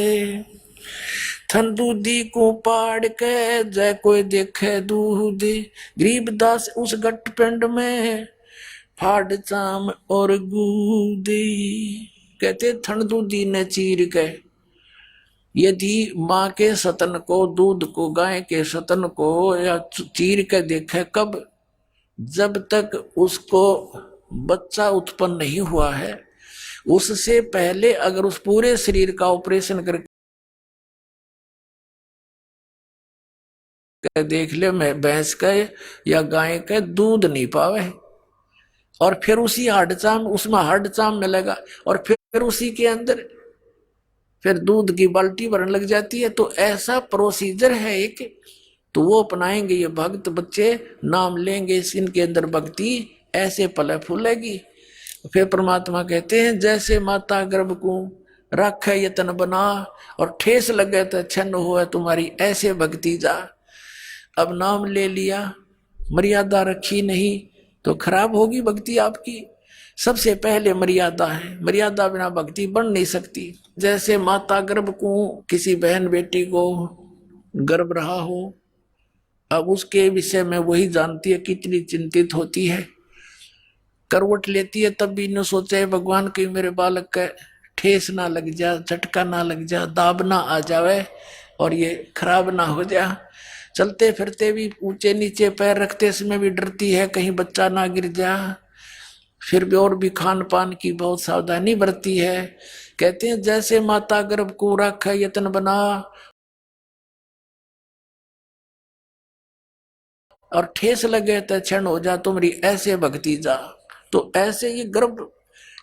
थन दूधी को पाड़ के जय कोई देखे दूध। गरीबदास उस घट पेंड में फाड़ चाम और गूदी। कहते थन दूधी ने चीर के, यदि माँ के सतन को, दूध को, गाय के सतन को या चीर के देखे, कब? जब तक उसको बच्चा उत्पन्न नहीं हुआ है, उससे पहले अगर उस पूरे शरीर का ऑपरेशन करके देख ले, मैं भैंस का या गाय का दूध नहीं पावे, और फिर उसी हाडचाम, उसमें हाडचाम मिलेगा, और फिर उसी के अंदर फिर दूध की बाल्टी भरने लग जाती है। तो ऐसा प्रोसीजर है एक, तो वो अपनाएंगे ये भक्त बच्चे, नाम लेंगे, इनके अंदर भक्ति ऐसे पले फूलेगी। फिर परमात्मा कहते हैं जैसे माता गर्भ को राखे यतन बना और ठेस लगे तो छन्न हुआ तुम्हारी ऐसे भक्ति जा। अब नाम ले लिया, मर्यादा रखी नहीं तो खराब होगी भक्ति आपकी। सबसे पहले मर्यादा है, मर्यादा बिना भक्ति बन नहीं सकती। जैसे माता गर्भ को किसी बहन बेटी को गर्भ रहा हो, अब उसके विषय में वही जानती है, कितनी चिंतित होती है, करवट लेती है तब भी न सोचे भगवान की मेरे बालक का ठेस ना लग जा, झटका ना लग जा, दाब ना आ जावे और ये खराब ना हो जा। चलते फिरते भी ऊंचे नीचे पैर रखते समय भी डरती है कहीं बच्चा ना गिर जा। फिर भी और भी खान पान की बहुत सावधानी बरती है। कहते हैं जैसे माता गर्भ को रखा यतन बना और ठेस लगे तो क्षण हो जा तुम्हारी ऐसे भक्ति जा। तो ऐसे ये गर्भ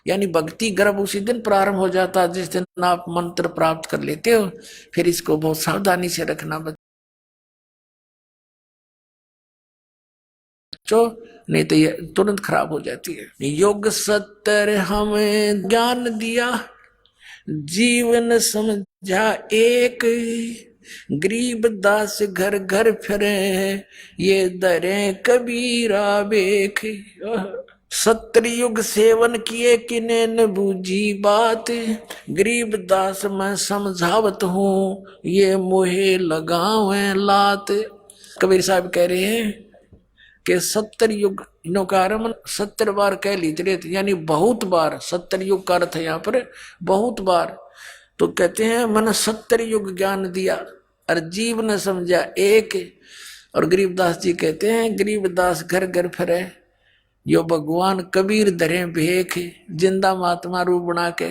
यानी भक्ति गर्भ उसी दिन प्रारंभ हो जाता जिस दिन आप मंत्र प्राप्त कर लेते हो। फिर इसको बहुत सावधानी से रखना बच्चों, नहीं तो ये तुरंत खराब हो जाती है। योग सत्तर हमें ज्ञान दिया, जीवन समझा एक, गरीब दास घर घर फिरे ये दरे कबीरा बेख। सत्युग सेवन किए किने न बूझी बात, गरीब दास मैं समझावत हूँ ये मोहे लगावे लात। कबीर साहब कह रहे हैं कि 70 युग इनो का आरम्भ 70 बार कह लीजिए, यानी बहुत बार। 70 युग का अर्थ है यहाँ पर बहुत बार। तो कहते हैं मन 70 युग ज्ञान दिया और जीव न समझा एक। और गरीबदास जी कहते हैं गरीबदास घर घर फिरे यो भगवान कबीर धरे भेख। जिंदा महात्मा रूप बना के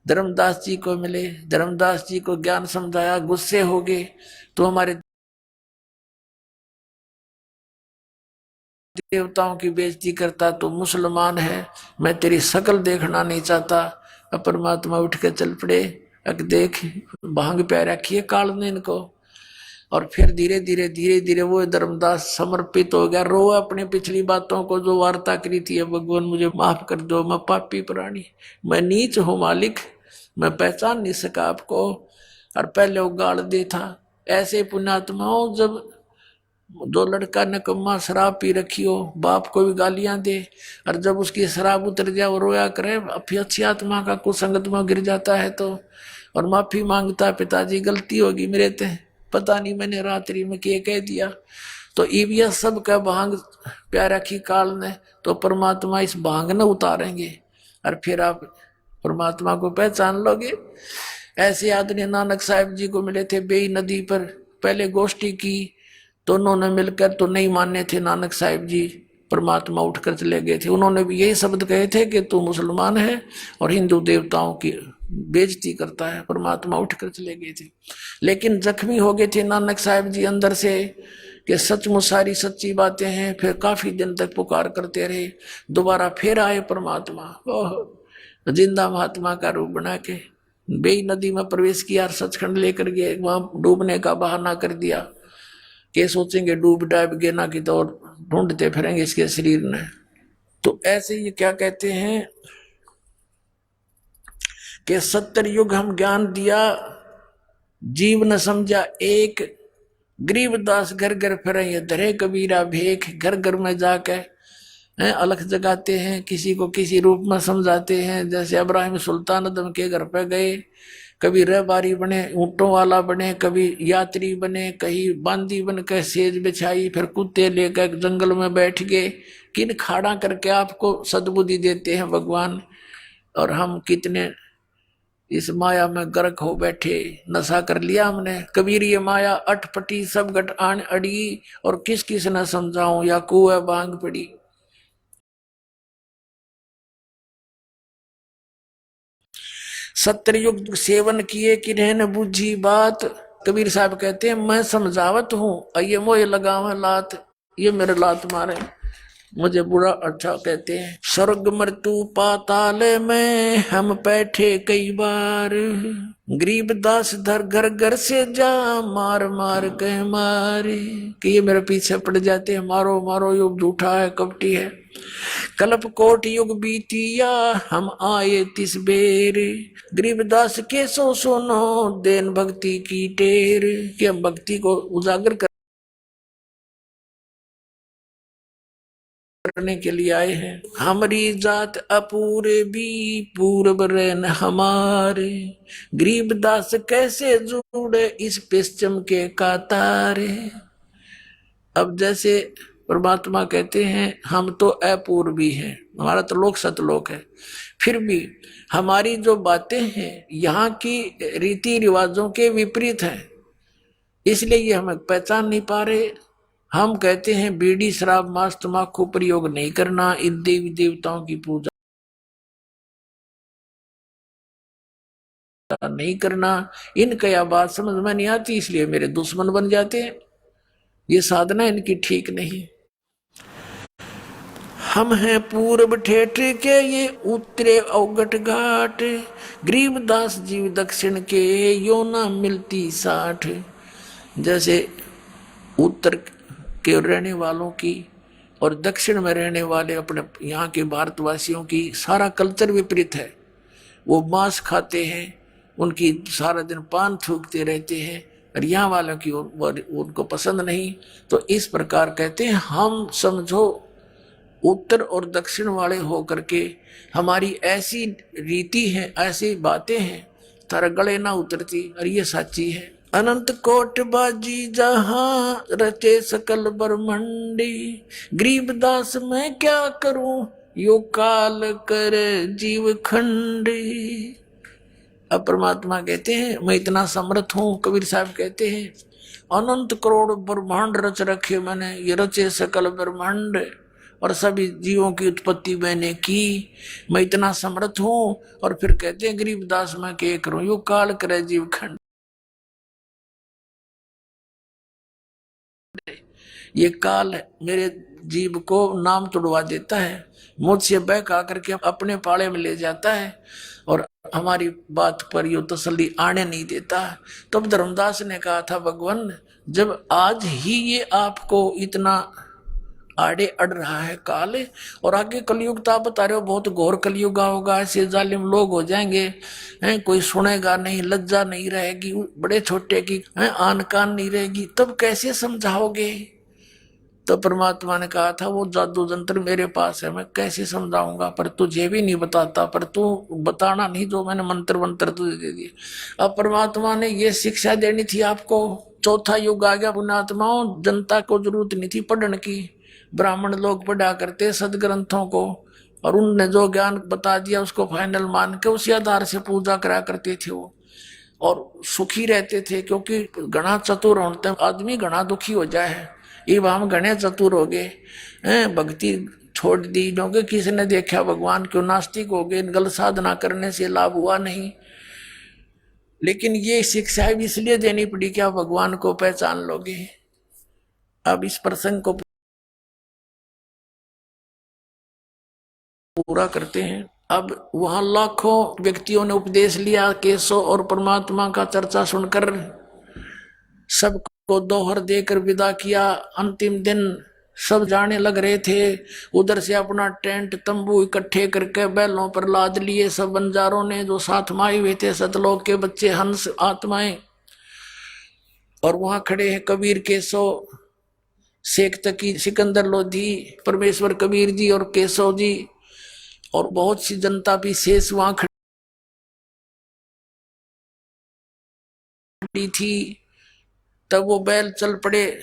धर्मदास जी को मिले, धर्मदास जी को ज्ञान समझाया, गुस्से हो गए तो हमारे देवताओं की बेइज्जती करता तो मुसलमान है, मैं तेरी शकल देखना नहीं चाहता। अब परमात्मा उठ के चल पड़े, अक देख भांग प्या रखिए काल ने इनको। और फिर धीरे धीरे वो धर्मदास समर्पित हो गया, रो अपने पिछली बातों को जो वार्ता करी थी। भगवान मुझे माफ कर दो, मैं पापी प्राणी, मैं नीच हूँ मालिक, मैं पहचान नहीं सका आपको। और पहले वो गाड़ दे था। ऐसे पुण्यात्माओं जब जो लड़का नकम्मा शराब पी रखी हो, बाप को भी गालियां दे, और जब उसकी शराब उतर जाए वो रोया करे, अच्छी आत्मा का कुसंगत में गिर जाता है तो, और माफी मांगता, पिताजी गलती होगी मेरे ते, पता नहीं मैंने रात्रि में क्या कह दिया। तो ईविया सब का भांग प्यारा की काल ने, तो परमात्मा इस भांग न उतारेंगे और फिर आप परमात्मा को पहचान लोगे। ऐसे आदमी नानक साहिब जी को मिले थे बेई नदी पर, पहले गोष्ठी की, दोनों ने मिलकर तो नहीं माने थे नानक साहिब जी, परमात्मा उठकर चले गए थे। उन्होंने भी यही शब्द कहे थे कि तू मुसलमान है और हिंदू देवताओं की बेइज्जती करता है, परमात्मा उठकर चले गए थे। लेकिन जख्मी हो गए थे नानक साहिब जी अंदर से कि सचमुच सारी सच्ची बातें हैं। फिर काफी दिन तक पुकार करते रहे, दोबारा फिर आए परमात्मा, ओह जिंदा महात्मा का रूप बना के बेई नदी में प्रवेश किया, सचखंड लेकर गए, वहां डूबने का बहाना कर दिया कि सोचेंगे डूब डाब गए ना कि तो ढूंढते फिरेंगे इसके शरीर ने। तो ऐसे ये क्या कहते हैं कि 70 युग हम ज्ञान दिया, जीव न समझा एक, गरीबदास घर घर फिरे ये धरे कबीरा भेख। घर घर में जाकर अलख जगाते हैं, किसी को किसी रूप में समझाते हैं। जैसे इब्राहिम सुल्तान अदम के घर पे गए, कभी रहबारी बने, ऊँटों वाला बने, कभी यात्री बने, कहीं बांदी बन के सेज बिछाई, फिर कुत्ते लेकर जंगल में बैठ गए। किन खाड़ा करके आपको सद्बुद्धि देते हैं भगवान, और हम कितने इस माया में गर्क हो बैठे, नशा कर लिया हमने। कबीर ये माया अटपटी सब गट आन अड़ी, और किस किस न समझाऊं या कुआ बांग पड़ी। सत्युग सेवन किए कि न बूझी बात। कबीर साहब कहते हैं मैं समझावत हूं, ये मोह लगावे लात, ये मेरे लात मारे। मुझे बुरा अच्छा कहते हैं। स्वर्ग मृत्यु पाताल में हम बैठे कई बार, गरीबदास धर घर घर से जा मार मार के मारे। कि ये मेरे पीछे पड़ जाते हैं, मारो मारो, युग झूठा है कपटी है। कल्प कोट युग बीतिया हम आए तिस बेर, गरीबदास के सो सुनो देन भक्ति की टेर। कि हम भक्ति को उजागर करने के लिए आए हैं। हमारी जात अपूरे भी पूर्व रहन हमारे, गरीबदास कैसे जुड़े इस पश्चिम के कातारे। अब जैसे परमात्मा कहते हैं हम तो अपूर्वी हैं, हमारा तो लोक सतलोक है, फिर भी हमारी जो बातें हैं यहाँ की रीति रिवाजों के विपरीत हैं, इसलिए ये हमें पहचान नहीं पा रहे। हम कहते हैं बीड़ी शराब मांस तंबाकू प्रयोग नहीं करना, इन देवी देवताओं की पूजा नहीं करना, इनका यह बात समझ में नहीं आती, इसलिए मेरे दुश्मन बन जाते हैं। ये साधना इनकी ठीक नहीं। हम हैं पूर्व ठेठ के ये उत्तरे अवगट घाट, गरीबदास जीव दक्षिण के यो ना मिलती साठ। जैसे उत्तर के रहने वालों की और दक्षिण में रहने वाले अपने यहाँ के भारतवासियों की सारा कल्चर विपरीत है। वो मांस खाते हैं, उनकी सारा दिन पान थूकते रहते हैं, और यहाँ वालों की उनको पसंद नहीं। तो इस प्रकार कहते हैं हम समझो उत्तर और दक्षिण वाले होकर के हमारी ऐसी रीति है, ऐसी बातें हैं, तारा गले ना उतरती, और ये सच्ची है। अनंत कोट बाजी जहां रचे सकल ब्रह्मंडी, गरीबदास मैं क्या करूं यो काल कर जीव खंडी। अब परमात्मा कहते हैं मैं इतना समर्थ हूं, कबीर साहब कहते हैं अनंत करोड़ ब्रह्मांड रच रखे मैंने, ये रचे सकल ब्रह्मांड और सभी जीवों की उत्पत्ति मैंने की, मैं इतना समर्थ हूं। और फिर कहते हैं गरीबदास मैं क्या करूं यो काल करे जीव खंड। ये काल मेरे जीव को नाम तुड़वा देता है, मुझसे बहका करके अपने पाले में ले जाता है और हमारी बात पर यो तसल्ली आने नहीं देता। तब धर्मदास ने कहा था भगवान जब आज ही ये आपको इतना आड़े अड़ रहा है काल, और आगे कलयुग तो आप बता रहे हो बहुत घोर कलयुग होगा, ऐसे जालिम लोग हो जाएंगे हैं, कोई सुनेगा नहीं, लज्जा नहीं रहेगी, बड़े छोटे की आन कान नहीं रहेगी, तब कैसे समझाओगे। तो परमात्मा ने कहा था वो जादू जंत्र मेरे पास है, मैं कैसे समझाऊंगा, पर तुझे भी नहीं बताता, पर तू बताना नहीं जो मैंने मंत्र मंत्र तुझे दे दिए। अब परमात्मा ने ये शिक्षा देनी थी आपको। चौथा युग आ गया पुण्यात्माओं, जनता को जरूरत नहीं थी पढ़ने की, ब्राह्मण लोग पढ़ा करते सदग्रंथों को, और उनने जो ज्ञान बता दिया उसको फाइनल मान के उसी आधार से पूजा करा करते थे वो, और सुखी रहते थे। क्योंकि घना चतुर होते आदमी घना दुखी हो जाए, ये हम घने चतुर हो गए, भक्ति छोड़ दी क्योंकि किसी ने देखा भगवान क्यों, नास्तिक हो गए, गलत साधना करने से लाभ हुआ नहीं। लेकिन ये शिक्षा भी इसलिए देनी पड़ी कि आप भगवान को पहचान लोगे। अब इस प्रसंग को पूरा करते हैं। अब वहां लाखों व्यक्तियों ने उपदेश लिया, केशव और परमात्मा का चर्चा सुनकर सबको दोहर देकर विदा किया। अंतिम दिन सब जाने लग रहे थे, उधर से अपना टेंट तंबू इकट्ठे करके बैलों पर लाद लिए सब बंजारों ने जो साथ में आए हुए थे, सतलोक के बच्चे, हंस आत्माएं। और वहां खड़े हैं कबीर, केशव, शेख तकी, सिकंदर लोधी, परमेश्वर कबीर जी और केशव जी, और बहुत सी जनता भी शेष वहां खड़ी थी। तब वो बैल चल पड़े,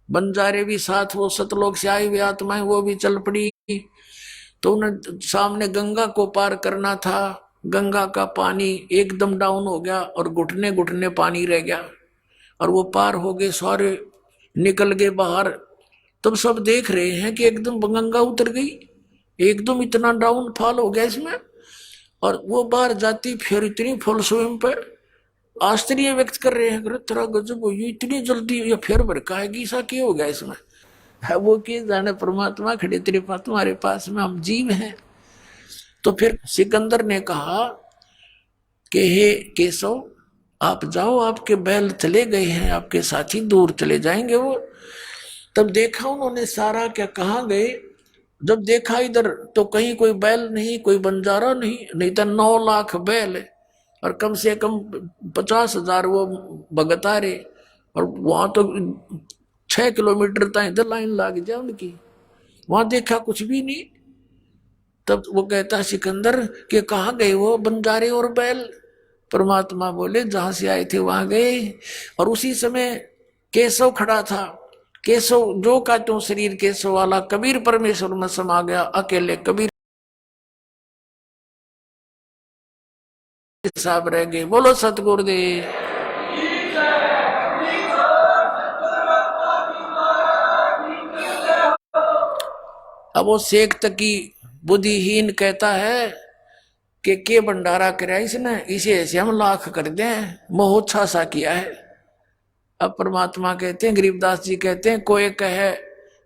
बंजारे भी साथ, वो सतलोक से आई हुई आत्माएं वो भी चल पड़ी। तो उन्हें सामने गंगा को पार करना था। गंगा का पानी एकदम डाउन हो गया और घुटने घुटने पानी रह गया, और वो पार हो गए, सारे निकल गए बाहर। तब सब देख रहे हैं कि एकदम गंगा उतर गई, एकदम इतना डाउन फॉल हो गया इसमें। और वो बाहर जाती फिर इतनी फुल स्विम पे आश्चर्य व्यक्त कर रहे हैं, तेरा गजब हो, ये इतनी जल्दी ये फिर भड़काएगी, ऐसा क्या हो गया इसमें। है वो कि जाने परमात्मा खड़े तेरे पास, तुम्हारे पास में हम जीव हैं। तो फिर सिकंदर ने कहा कि हे केशव, आप जाओ, आपके बैल चले गए हैं, आपके साथी दूर चले जाएंगे वो। तब देखा उन्होंने सारा, क्या कहाँ गए, जब देखा इधर तो कहीं कोई बैल नहीं, कोई बंजारा नहीं, नहीं तो 9 लाख बैल है और कम से कम 50,000 वो भगत आ रहे, और वहां तो 6 किलोमीटर तक इधर लाइन लग जाए उनकी, वहां देखा कुछ भी नहीं। तब वो कहता सिकंदर कि कहाँ गए वो बंजारे और बैल। परमात्मा बोले जहां से आए थे वहां गए। और उसी समय केशव खड़ा था। केशव जो का त्यों शरीर केशव वाला, कबीर परमेश्वर में समा गया, अकेले कबीर साहब रह गए। बोलो सतगुरुदेव। अब वो शेख तकी बुद्धिहीन कहता है कि के भंडारा कराया इसने, इसे ऐसे हम लाख कर दें, मोह अच्छा सा किया है। अब परमात्मा कहते हैं, गरीबदास जी कहते हैं, कोई कहे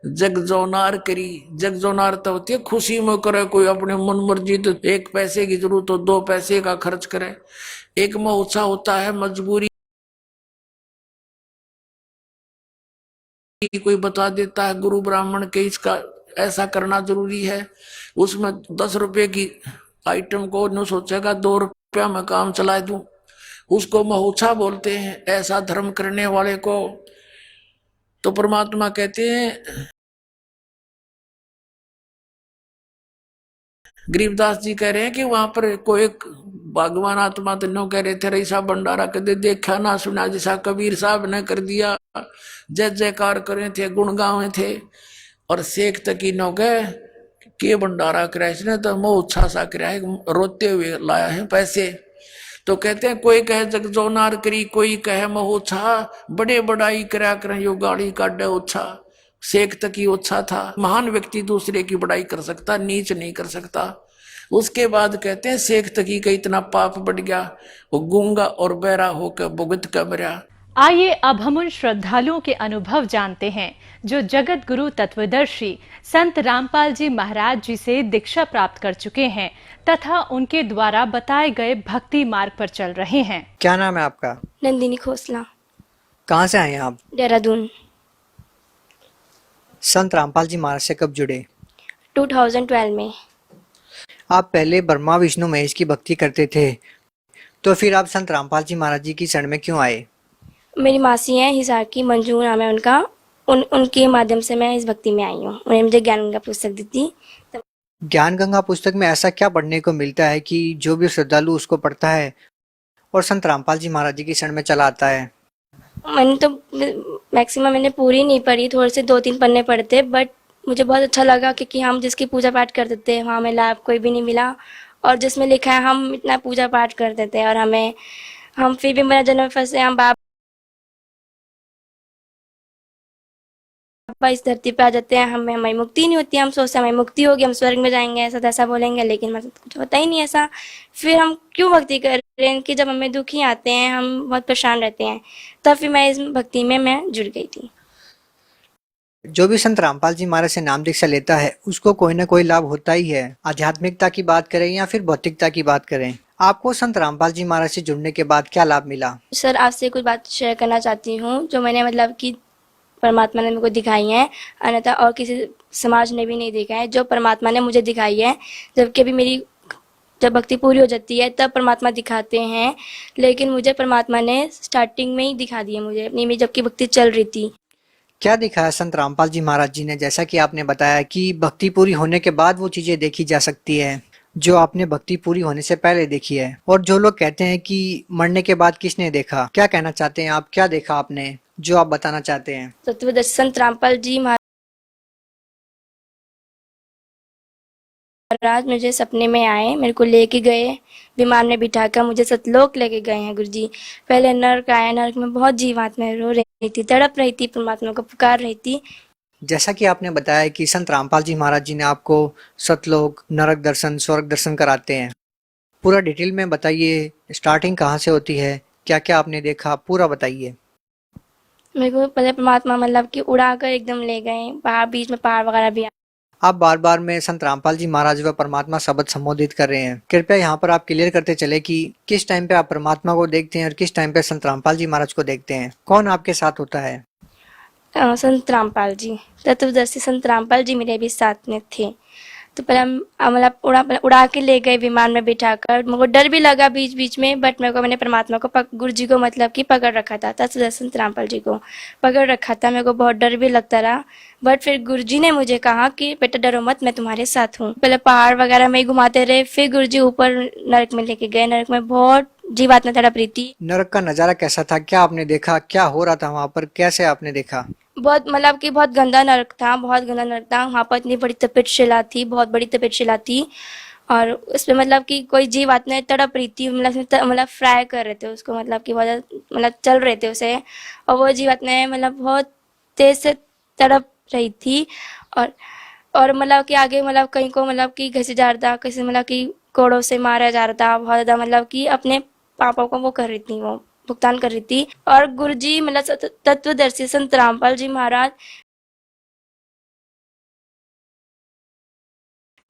जग जोनार करी, जग जोनार तो होती है खुशी में करे, कोई अपने मन मर्जी, तो 1 पैसे की जरूरत हो 2 पैसे का खर्च करे। एक मोह अच्छा होता है मजबूरी, कोई बता देता है गुरु ब्राह्मण के इसका ऐसा करना जरूरी है, उसमें 10 रुपए की आइटम को न सोचेगा 2 रुपया में काम चला दूं, उसको महोत्सा बोलते हैं, ऐसा धर्म करने वाले को। तो परमात्मा कहते हैं, गरीबदास जी कह रहे हैं कि वहां पर कोई भगवान आत्मा तो नो कह रहे थे, ऐसा भंडारा कदे देखा ना सुना जैसा कबीर साहब ने कर दिया, जय जयकार करे थे, गुण गावे थे। और शेख तकी नो कह के भंडारा कराया इसने तो मोह उत्साह सा कराया, रोते हुए लाया है पैसे। तो कहते हैं कोई कहे जग जोनार करी, कोई कहे मोह उत्साह, बड़े बड़ाई करा कर यो गाड़ी काटे उत्साह। शेख तकी उत्साह था, महान व्यक्ति दूसरे की बड़ाई कर सकता, नीच नहीं कर सकता। उसके बाद कहते हैं शेख तकी का इतना पाप बढ़ गया, वो गूंगा और बहरा होकर भुगत कर मरा। आइए अब हम उन श्रद्धालुओं के अनुभव जानते हैं जो जगत गुरु तत्वदर्शी संत रामपाल जी महाराज जी से दीक्षा प्राप्त कर चुके हैं तथा उनके द्वारा बताए गए भक्ति मार्ग पर चल रहे हैं। क्या नाम है आपका? नंदिनी खोसला। कहाँ से आए हैं आप? देहरादून। संत रामपाल जी महाराज से कब जुड़े? 2012 में। आप पहले ब्रह्मा विष्णु महेश की भक्ति करते थे, तो फिर आप संत रामपाल जी महाराज जी की शरण में क्यों आए? मेरी मासी हैं हिसार की, मंजू नाम है उनका, उनके माध्यम से मैं इस भक्ति में आई हूँ। उन्हें मुझे ज्ञान गंगा पुस्तक दी थी। ज्ञान गंगा पुस्तक में ऐसा क्या पढ़ने को मिलता है कि जो भी श्रद्धालु उसको पढ़ता है और संत रामपाल जी महाराज जी की शरण में चला आता है? मैंने तो मैक्सिमम मैंने पूरी नहीं पढ़ी, थोड़े से 2-3 पन्ने पढ़े थे, बट मुझे बहुत अच्छा लगा क्योंकि हम जिसकी पूजा पाठ करते थे वहाँ हमें लाभ कोई भी नहीं मिला, और जिसमें लिखा है हम इतना पूजा पाठ करते थे और हम फिर भी मेरा जन्म फंसे, हम बाबा इस धरती पे आ जाते हैं, हमारी मुक्ति नहीं होती। हम सोचते हैं हमारी मुक्ति होगी, हम स्वर्ग में जाएंगे, ऐसा तैसा बोलेंगे, लेकिन मतलब कुछ होता ही नहीं ऐसा। फिर हम क्यों भक्ति कर रहे हैं कि जब हमें दुखी आते हैं, हम बहुत परेशान रहते हैं, तब फिर मैं इस भक्ति में मैं जुड़ गई थी। जो भी संत रामपाल जी महाराज से नाम दीक्षा लेता है उसको कोई ना कोई लाभ होता ही है। आध्यात्मिकता की बात करें या फिर भौतिकता की बात करें, आपको संत रामपाल जी महाराज से जुड़ने के बाद क्या लाभ मिला? सर, आपसे कुछ बात शेयर करना चाहती हूँ जो मैंने मतलब कि परमात्मा ने मेरे को दिखाई है, अन्यथा और किसी समाज ने भी नहीं देखा है, जो परमात्मा ने मुझे दिखाई है। जबकि अभी मेरी जब भक्ति पूरी हो जाती है तब परमात्मा दिखाते हैं, लेकिन मुझे परमात्मा ने स्टार्टिंग में ही दिखा दिया मुझे अपनी में, जबकि भक्ति चल रही थी। क्या दिखाया संत रामपाल जी महाराज जी ने? जैसा कि आपने बताया कि भक्ति पूरी होने के बाद वो चीजें देखी जा सकती है जो आपने भक्ति पूरी होने से पहले देखी है। और जो लोग कहते हैं कि मरने के बाद किसने देखा, क्या कहना चाहते हैं आप? क्या देखा आपने जो आप बताना चाहते हैं? तत्वदर्शी संत रामपाल जी महाराज मुझे सपने में आए, मेरे को लेके गए, विमान में बिठाकर मुझे सतलोक लेके गए हैं गुरुजी। पहले नरक आया, नरक में बहुत जीवात्माएं रो रही थी, तड़प रही थी, परमात्मा को पुकार रही थी। जैसा कि आपने बताया कि संत रामपाल जी महाराज जी ने आपको सतलोक, नरक दर्शन, स्वर्ग दर्शन कराते हैं, पूरा डिटेल में बताइए। स्टार्टिंग कहाँ से होती है, क्या क्या आपने देखा, पूरा बताइए। मेरे को पहले परमात्मा मतलब कि उड़ा कर एकदम ले गए, पहाड़ बीच में पहाड़ वगैरह भी। आप बार बार में संत रामपाल जी महाराज व परमात्मा शब्द संबोधित कर रहे हैं, कृपया यहाँ पर आप क्लियर करते चले कि किस टाइम पे आप परमात्मा को देखते हैं और किस टाइम पे संत रामपाल जी महाराज को देखते हैं, कौन आपके साथ होता है? संत रामपाल जी, तत्वदर्शी संत रामपाल जी मेरे भी साथ में थे। तो पहले मतलब उड़ा के ले गए विमान में बिठाकर। मेरे को डर भी लगा बीच बीच में, बट मेरे को मैंने परमात्मा को गुरु जी को मतलब कि पकड़ रखा था, तत्वदर्शी संत रामपाल जी को पकड़ रखा था। मेरे को बहुत डर भी लगता रहा, बट फिर गुरु जी ने मुझे कहा कि बेटा डरो मत, मैं तुम्हारे साथ हूँ। पहले पहाड़ वगैरह में ही घुमाते रहे, फिर गुरु जी ऊपर नरक में लेके गए। नरक में बहुत जीवात्मा तड़प रही थी। नरक का नजारा कैसा था, क्या आपने देखा, क्या हो रहा था वहां पर, कैसे आपने देखा? बहुत मतलब कि बहुत गंदा नरक था, बहुत गंदा नरक था। वहाँ पर इतनी बड़ी तपेटशिला थी, बहुत बड़ी तपेटशिला थी, और उसमें मतलब कि कोई जीव आत्मा तड़प रही थी। मतलब फ्राई कर रहे थे उसको, मतलब कि बहुत मतलब चल रहे थे उसे, और वो जीव आत्मा मतलब बहुत तेज से तड़प रही थी। और मतलब कि आगे मतलब कहीं को मतलब कि घसीटा जा रहा था, किसी मतलब कि कोड़ों से मारा जा रहा था। बहुत ज्यादा मतलब कि अपने पापों को वो कर रही थी, वो भुगतान कर रही थी। और गुरुजी मतलब तत्वदर्शी संत रामपाल जी महाराज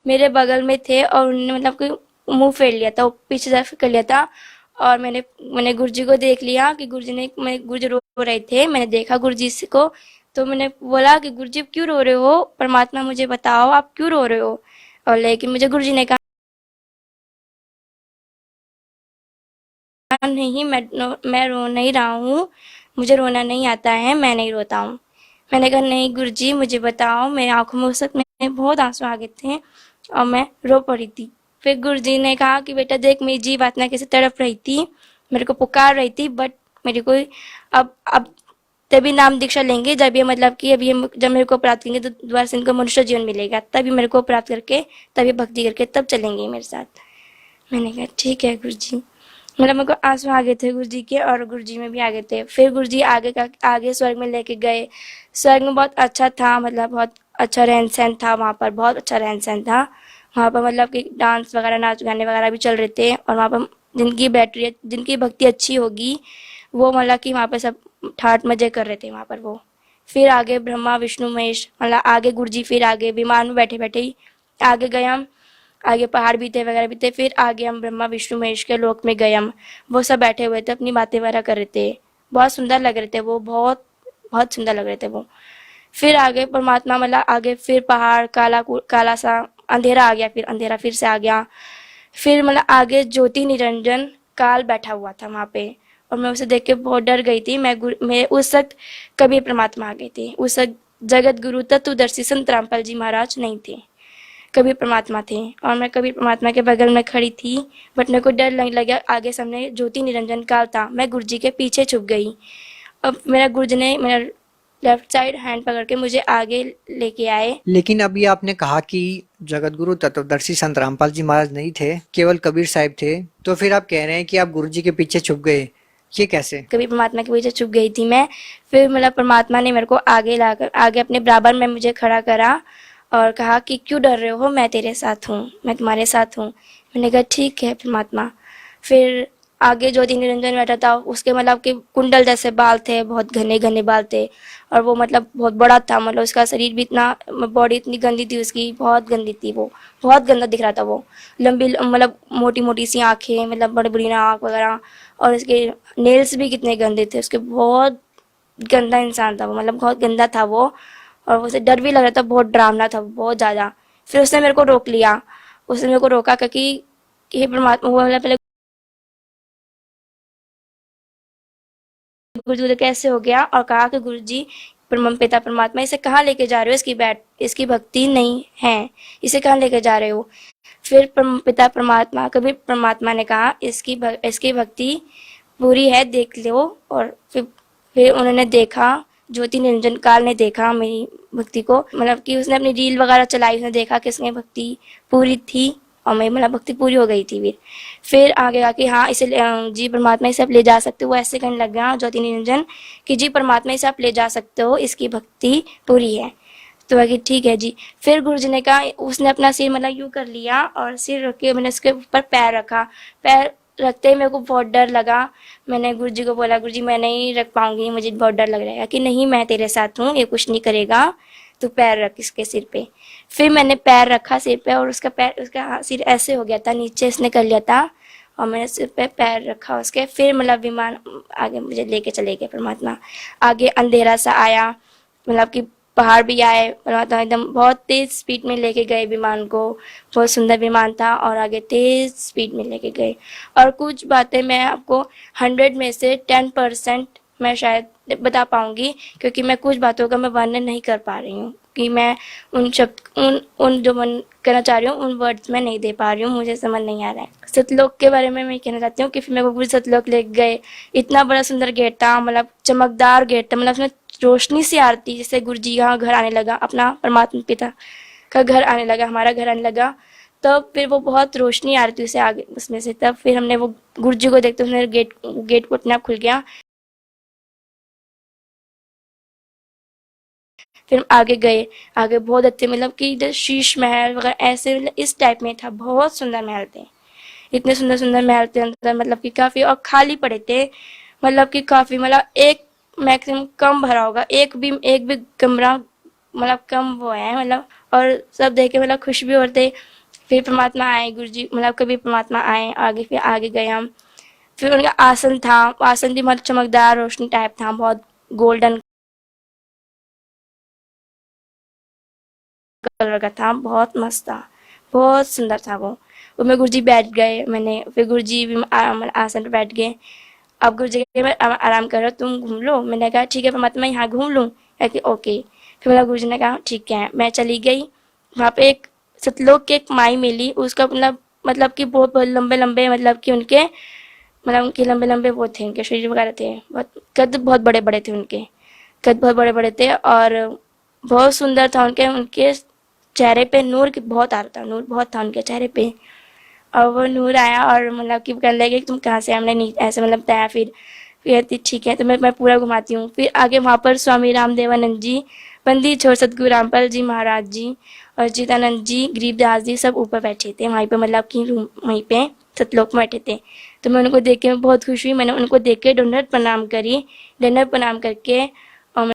मेरे बगल में थे, और उन्होंने मतलब कि मुंह फेर लिया था, वो पीछे तरफ कर लिया था। और मैंने गुरुजी को देख लिया कि गुरुजी रो रहे थे। मैंने देखा गुरुजी को, तो मैंने बोला कि गुरुजी क्यों रो रहे हो, परमात्मा मुझे बताओ आप क्यों रो रहे हो। और लेकिन मुझे गुरुजी ने कहा नहीं, मैं रो नहीं रहा हूँ, मुझे रोना नहीं आता है, मैं नहीं रोता हूँ। मैंने कहा नहीं गुरुजी मुझे बताओ। मेरी आंखों में उस वक्त में बहुत आंसू आ गए थे और मैं रो पड़ी थी। फिर गुरुजी ने कहा कि बेटा देख, मेरी जीव आत्मा कैसे तड़प रही थी, मेरे को पुकार रही थी, बट मेरे को अब तभी नाम दीक्षा लेंगे जब ये मतलब कि अब ये जब मेरे को प्राप्त करेंगे तो दोबारा से इनको मनुष्य जीवन मिलेगा, तभी मेरे को प्राप्त करके तभी भक्ति करके तब चलेंगे मेरे साथ। मैंने कहा ठीक है गुरुजी। मतलब मेरे को आंसू आ गए थे गुरुजी के, और गुरुजी में भी आ गए थे। फिर गुरुजी आगे स्वर्ग में लेके गए। स्वर्ग में बहुत अच्छा था, मतलब बहुत अच्छा रहन सहन था वहाँ पर, बहुत अच्छा रहन सहन था वहाँ पर। मतलब कि डांस वगैरह, नाच गाने वगैरह भी चल रहे थे। और वहाँ पर जिनकी भक्ति अच्छी होगी वो मतलब कि वहाँ पर सब ठाट मजे कर रहे थे वहाँ पर वो। फिर आगे ब्रह्मा विष्णु महेश, मतलब आगे गुरुजी फिर आगे विमान में बैठे बैठे ही आगे गए हम। आगे पहाड़ भी थे वगैरह भी थे। फिर आगे हम ब्रह्मा विष्णु महेश के लोक में गए हम। वो सब बैठे हुए थे, अपनी बातें वगैरह कर रहे थे, बहुत सुंदर लग रहे थे वो, बहुत बहुत सुंदर लग रहे थे वो। फिर आगे परमात्मा मतलब आगे फिर पहाड़ काला सा अंधेरा आ गया, फिर अंधेरा फिर से आ गया। फिर मतलब आगे ज्योति निरंजन काल बैठा हुआ था वहाँ पे, और मैं उसे देख के बहुत डर गई थी। मैं उस वक्त कबीर परमात्मा आ गए थे। उस वक्त जगत गुरु तत्वदर्शी संत रामपाल जी महाराज नहीं थे, कबीर परमात्मा थे, और मैं कबीर परमात्मा के बगल में खड़ी थी। बट मेरे को डर लगने लगा, आगे सामने ज्योति निरंजन काल था। मैं गुरुजी के पीछे छुप गई। अब मेरा गुरुजी ने मेरा लेफ्ट साइड हैंड पकड़ के मुझे आगे लेके आए। लेकिन अभी आपने कहा कि जगत गुरु तत्वदर्शी संत रामपाल जी महाराज नहीं थे, केवल कबीर साहिब थे, तो फिर आप कह रहे हैं कि आप गुरुजी के पीछे छुप गए, ये कैसे? कबीर परमात्मा के पीछे छुप गई थी मैं। फिर मतलब परमात्मा ने मेरे को आगे लाकर आगे अपने बराबर में मुझे खड़ा करा और कहा कि क्यों डर रहे हो, मैं तेरे साथ हूँ, मैं तुम्हारे साथ हूँ। मैंने कहा ठीक है परमात्मा। फिर आगे ज्योति निरंजन बैठा था, उसके मतलब कि कुंडल जैसे बाल थे, बहुत घने घने बाल थे, और वो मतलब बहुत बड़ा था। मतलब उसका शरीर भी इतना, बॉडी इतनी गंदी थी उसकी, बहुत गंदी थी वो, बहुत गंदा दिख रहा था वो। लंबी मतलब मोटी मोटी सी आंखें, मतलब बड़ी बड़ी आँख वगैरह, और उसके नेल्स भी कितने गंदे थे उसके। बहुत गंदा इंसान था वो, मतलब बहुत गंदा था वो, और उसे डर भी लग रहा था, बहुत डरावना था बहुत ज़्यादा। फिर उसने मेरे को रोक लिया, उसने मेरे को रोका क्योंकि हे परमात्मा, वो मतलब पहले गुरुजी तो कैसे हो गया, और कहा कि गुरुजी परम पिता परमात्मा, इसे कहाँ लेके जा रहे हो, इसकी भक्ति नहीं है, इसे कहाँ लेके जा रहे हो। फिर परम पिता परमात्मा कबीर परमात्मा ने कहा इसकी भक्ति पूरी है, देख लो। और फिर उन्होंने देखा, ज्योति निरंजन काल ने देखा मेरी भक्ति को, मतलब कि उसने अपनी रील वगैरह चलाई, उसने देखा कि इसमें भक्ति पूरी थी और मेरी मतलब भक्ति पूरी हो गई थी। फिर आगे आके हाँ इसे जी परमात्मा इसे आप ले जा सकते हो, वो ऐसे कहने लग गया ज्योति निरंजन कि जी परमात्मा इसे आप ले जा सकते हो, इसकी भक्ति पूरी है। तो बाकी ठीक है जी। फिर गुरुजी ने कहा, उसने अपना सिर मतलब यूँ कर लिया और सिर रख के मैंने उसके ऊपर पैर रखा, पैर रखते ही मेरे को बहुत डर लगा। मैंने गुरु जी को बोला, गुरु जी मैं नहीं रख पाऊंगी, मुझे बहुत डर लग रहा है। कि नहीं, मैं तेरे साथ हूँ, ये कुछ नहीं करेगा, तू पैर रख इसके सिर पे। फिर मैंने पैर रखा सिर पे और उसका सिर ऐसे हो गया था, नीचे इसने कर लिया था और मैंने सिर पे पैर रखा उसके। फिर मतलब विमान आगे मुझे लेके चले गए परमात्मा। आगे अंधेरा सा आया, मतलब कि पहाड़ भी आए, परमात्मा एकदम बहुत तेज स्पीड में लेके गए विमान को। बहुत सुंदर विमान था और आगे तेज स्पीड में लेके गए। और कुछ बातें मैं आपको 100 में से 10% मैं शायद बता पाऊंगी, क्योंकि मैं कुछ बातों का मैं वर्णन नहीं कर पा रही हूँ कि मैं उन शब्द उन जो मन कहना चाह रही हूँ उन वर्ड्स में नहीं दे पा रही हूँ, मुझे समझ नहीं आ रहा है। सतलोक के बारे में मैं कहना चाहती हूँ कि फिर मेरे को गुरु सतलोक ले गए। इतना बड़ा सुंदर गेट था, मतलब चमकदार गेट था, मतलब उसमें रोशनी सी आ रही थी। जैसे गुरु जी का घर आने लगा, अपना परमात्मा पिता का घर आने लगा, हमारा घर आने लगा, तब फिर वो बहुत रोशनी आ रही थी उसे आगे उसमें से। तब फिर हमने वो गुरु जी को देखते उसने गेट को अपने आप खुल गया। फिर हम आगे गए, आगे बहुत अच्छे मतलब कि इधर शीश महल वगैरह ऐसे मतलब इस टाइप में था। बहुत सुंदर महल थे, इतने सुंदर सुंदर महल थे अंदर, मतलब कि काफी और खाली पड़े थे। मतलब कि काफी मतलब एक मैक्सिमम कम भरा होगा, एक भी कमरा मतलब कम वो है मतलब। और सब देख के मतलब खुश भी होते। फिर परमात्मा आए गुरु जी, मतलब कभी परमात्मा आए आगे, फिर आगे गए हम। फिर उनका आसन था, आसन भी मतलब चमकदार रोशनी टाइप था, बहुत गोल्डन कलर का था, बहुत मस्त था, बहुत सुंदर था वो। उसमें गुरु जी बैठ गए, मैंने फिर गुरु जी भी आसन पर बैठ गए। अब गुरु जी मैं आराम करो, तुम घूम लो। मैंने कहा ठीक है परमात्मा, यहाँ घूम लूँ? कहती ओके। फिर मतलब गुरु जी ने कहा ठीक है। मैं चली गई, वहाँ पे एक सतलोक की एक माई मिली, उसका मतलब कि बहुत बहुत लंबे लंबे मतलब कि उनके लंबे लंबे वो थे, उनके शरीर वगैरह थे, बहुत कद बहुत बड़े बड़े थे, उनके कद बहुत बड़े बड़े थे और बहुत सुंदर था। उनके चेहरे पे नूर बहुत आ रहा था, नूर बहुत था उनके चेहरे पे। और वो नूर आया और मतलब कि कहने लगे कि तुम कहाँ से? हमने नहीं ऐसे मतलब बताया। फिर कहती ठीक है, तो मैं पूरा घुमाती हूँ। फिर आगे वहाँ पर स्वामी रामदेवानंद जी, पंडित छोर सतगुरु रामपाल जी महाराज जी और चिदानंद जी, गरीबदास जी सब ऊपर बैठे थे वहीं पे, मतलब कि रूम वहीं पे सतलोक में बैठे थे। तो मैं उनको देख के बहुत खुश हुई। मैंने उनको देख के दंडवत प्रणाम करी। दंडवत प्रणाम करके और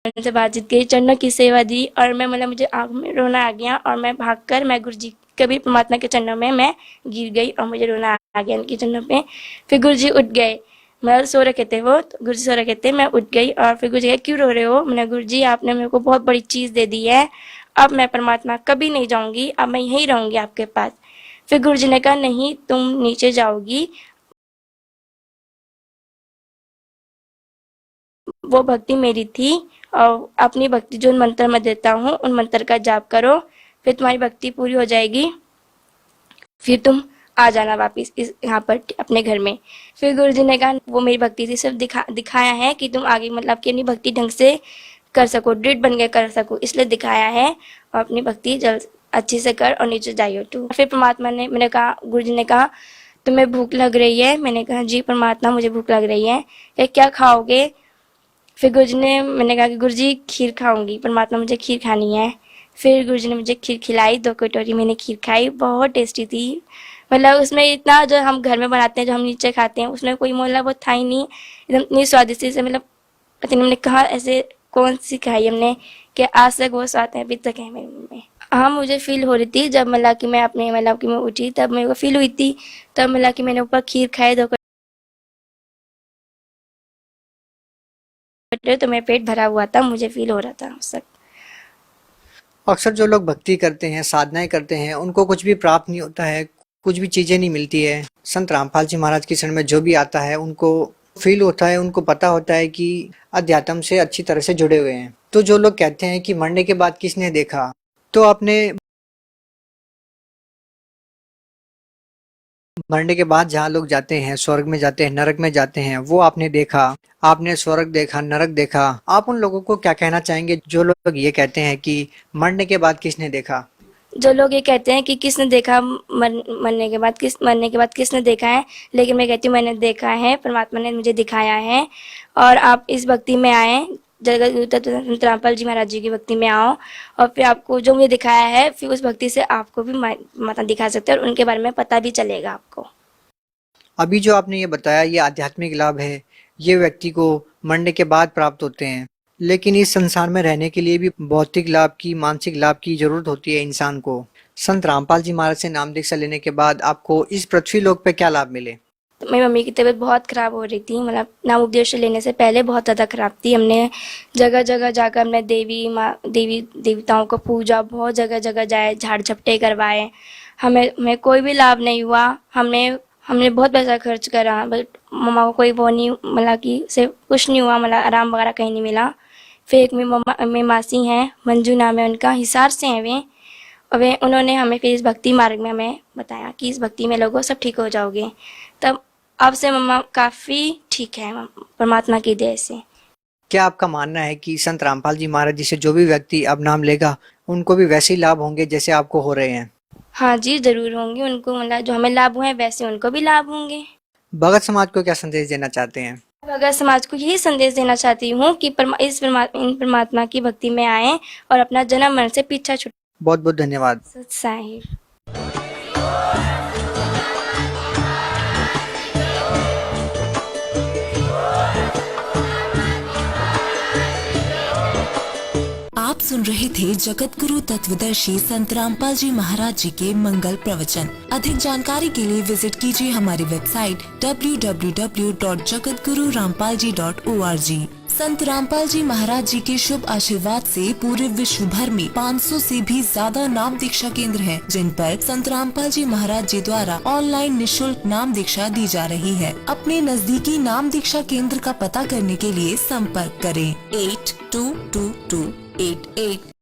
उनसे बातचीत की, चरणों की सेवा दी और मैं मतलब मुझे आँख में रोना आ गया और मैं भागकर मैं गुरु जी कभी परमात्मा के चरणों में मैं गिर गई और मुझे रोना आ गया उनके चरणों पे। फिर गुरु जी उठ गए, मतलब सो रखे थे वो, तो गुरु जी सो रखे थे, मैं उठ गई और फिर गुरु जी कहे क्यों रो रहे हो? मैंने गुरु जी आपने मेरे को बहुत बड़ी चीज़ दे दी है, अब मैं परमात्मा कभी नहीं जाऊँगी, अब मैं यहीं रहूँगी आपके पास। फिर गुरु जी ने कहा नहीं, तुम नीचे जाओगी। वो भक्ति मेरी थी और अपनी भक्ति जो मंत्र मैं देता हूँ उन मंत्र का जाप करो, फिर तुम्हारी भक्ति पूरी हो जाएगी, फिर तुम आ जाना वापिस इस यहाँ पर अपने घर में। फिर गुरु जी ने कहा वो मेरी भक्ति थी, सिर्फ दिखाया है कि तुम आगे मतलब कि अपनी भक्ति ढंग से कर सको, दृढ़ बन के कर सको, इसलिए दिखाया है। और अपनी भक्ति जल्द अच्छे से कर और नीचे जाइयो तू। फिर परमात्मा ने, मैंने कहा गुरु जी ने कहा तुम्हें भूख लग रही है? मैंने कहा जी परमात्मा मुझे भूख लग रही है। क्या खाओगे? फिर मैंने कहा कि गुरुजी खीर खाऊंगी, परमात्मा मुझे खीर खानी है। फिर गुरुजी ने मुझे खीर खिलाई, 2 कटोरी मैंने खीर खाई, बहुत टेस्टी थी। मतलब उसमें इतना जो हम घर में बनाते हैं, जो हम नीचे खाते हैं, उसमें कोई मोला वो था ही नहीं, एकदम इतनी स्वादिष्ट से मतलब पता नहीं हमने कहा ऐसे कौन सी खाई हमने कि आज तक वो स्वाद है अभी तक है मेरे मुँह में। हाँ मुझे फील हो रही थी जब मतलब कि मैं अपने मतलब कि मैं उठी, तब मेरे को फील हुई थी, तब मतलब कि मैंने ऊपर खीर खाई 2 तो मेरा पेट भरा हुआ था, मुझे फील हो रहा था उस वक्त। अक्सर जो लोग भक्ति करते हैं, साधनाएं करते हैं, उनको कुछ भी प्राप्त नहीं होता है, कुछ भी चीजें नहीं मिलती है। संत रामपाल जी महाराज के शरण में जो भी आता है उनको फील होता है, उनको पता होता है कि अध्यात्म से अच्छी तरह से जुड़े हुए हैं। तो जो लोग कहते हैं कि मरने के बाद किसने देखा, तो आपने मरने के बाद जहाँ लोग जाते हैं, स्वर्ग में जाते हैं, नरक में जाते हैं, वो आपने देखा, आपने स्वर्ग देखा, नरक देखा। आप उन लोगों को क्या कहना चाहेंगे जो लोग ये कहते हैं कि मरने के बाद किसने देखा? जो लोग ये कहते हैं कि किसने देखा, मरने के बाद किसने देखा है, लेकिन मैं कहती हूँ मैंने देखा है, परमात्मा ने मुझे दिखाया है। और आप इस भक्ति में आए जगत गुरु संत रामपाल जी महाराज जी की भक्ति में आओ, और फिर आपको जो मुझे दिखाया है फिर उस भक्ति से आपको भी माता दिखा सकते हैं और उनके बारे में पता भी चलेगा आपको। अभी जो आपने ये बताया ये आध्यात्मिक लाभ है, ये व्यक्ति को मरने के बाद प्राप्त होते हैं, लेकिन इस संसार में रहने के लिए भी भौतिक लाभ की, मानसिक लाभ की जरूरत होती है इंसान को। संत रामपाल जी महाराज से नाम दीक्षा लेने के बाद आपको इस पृथ्वी लोक पे क्या लाभ मिले? तो मेरी मम्मी की तबीयत बहुत ख़राब हो रही थी, मतलब नाम उपदेश लेने से पहले बहुत ज़्यादा ख़राब थी। हमने जगह जगह जाकर हमने देवी देवताओं को पूजा, बहुत जगह जगह जाए, झाड़ झपटे करवाए, हमें कोई भी लाभ नहीं हुआ। हमने बहुत पैसा खर्च करा, बट मम्मा को कोई वो नहीं, मतलब कि से कुछ नहीं हुआ, मतलब आराम वगैरह कहीं नहीं मिला। फिर एक मेरी मासी हैं, मंजू नाम है उनका, हिसार से हैं वे, और उन्होंने हमें फिर इस भक्ति मार्ग में हमें बताया कि इस भक्ति में लोगों सब ठीक हो जाओगे। तब अब से मम्मा काफ़ी ठीक है परमात्मा की दया से। क्या आपका मानना है कि संत रामपाल जी महाराज जी से जो भी व्यक्ति अब नाम लेगा उनको भी वैसे ही लाभ होंगे जैसे आपको हो रहे हैं? हाँ जी, जरूर होंगे। उनको मतलब जो हमें लाभ हुए वैसे उनको भी लाभ होंगे। भगत समाज को क्या संदेश देना चाहते हैं? भगत समाज को यही संदेश देना चाहती हूँ कि इन परमात्मा की भक्ति में आए और अपना जन्म मरण से पीछा छुड़ाएं। बहुत बहुत धन्यवाद। सत साहिब। आप सुन रहे थे जगत गुरु तत्वदर्शी संत रामपाल जी महाराज जी के मंगल प्रवचन। अधिक जानकारी के लिए विजिट कीजिए हमारी वेबसाइट www.jagatgururampalji.org। संत रामपाल जी महाराज जी के शुभ आशीर्वाद से पूरे विश्व भर में 500 से भी ज्यादा नाम दीक्षा केंद्र हैं, जिन पर संत रामपाल जी महाराज जी द्वारा ऑनलाइन निशुल्क नाम दीक्षा दी जा रही है। अपने नजदीकी नाम दीक्षा केंद्र का पता करने के लिए संपर्क करें 822288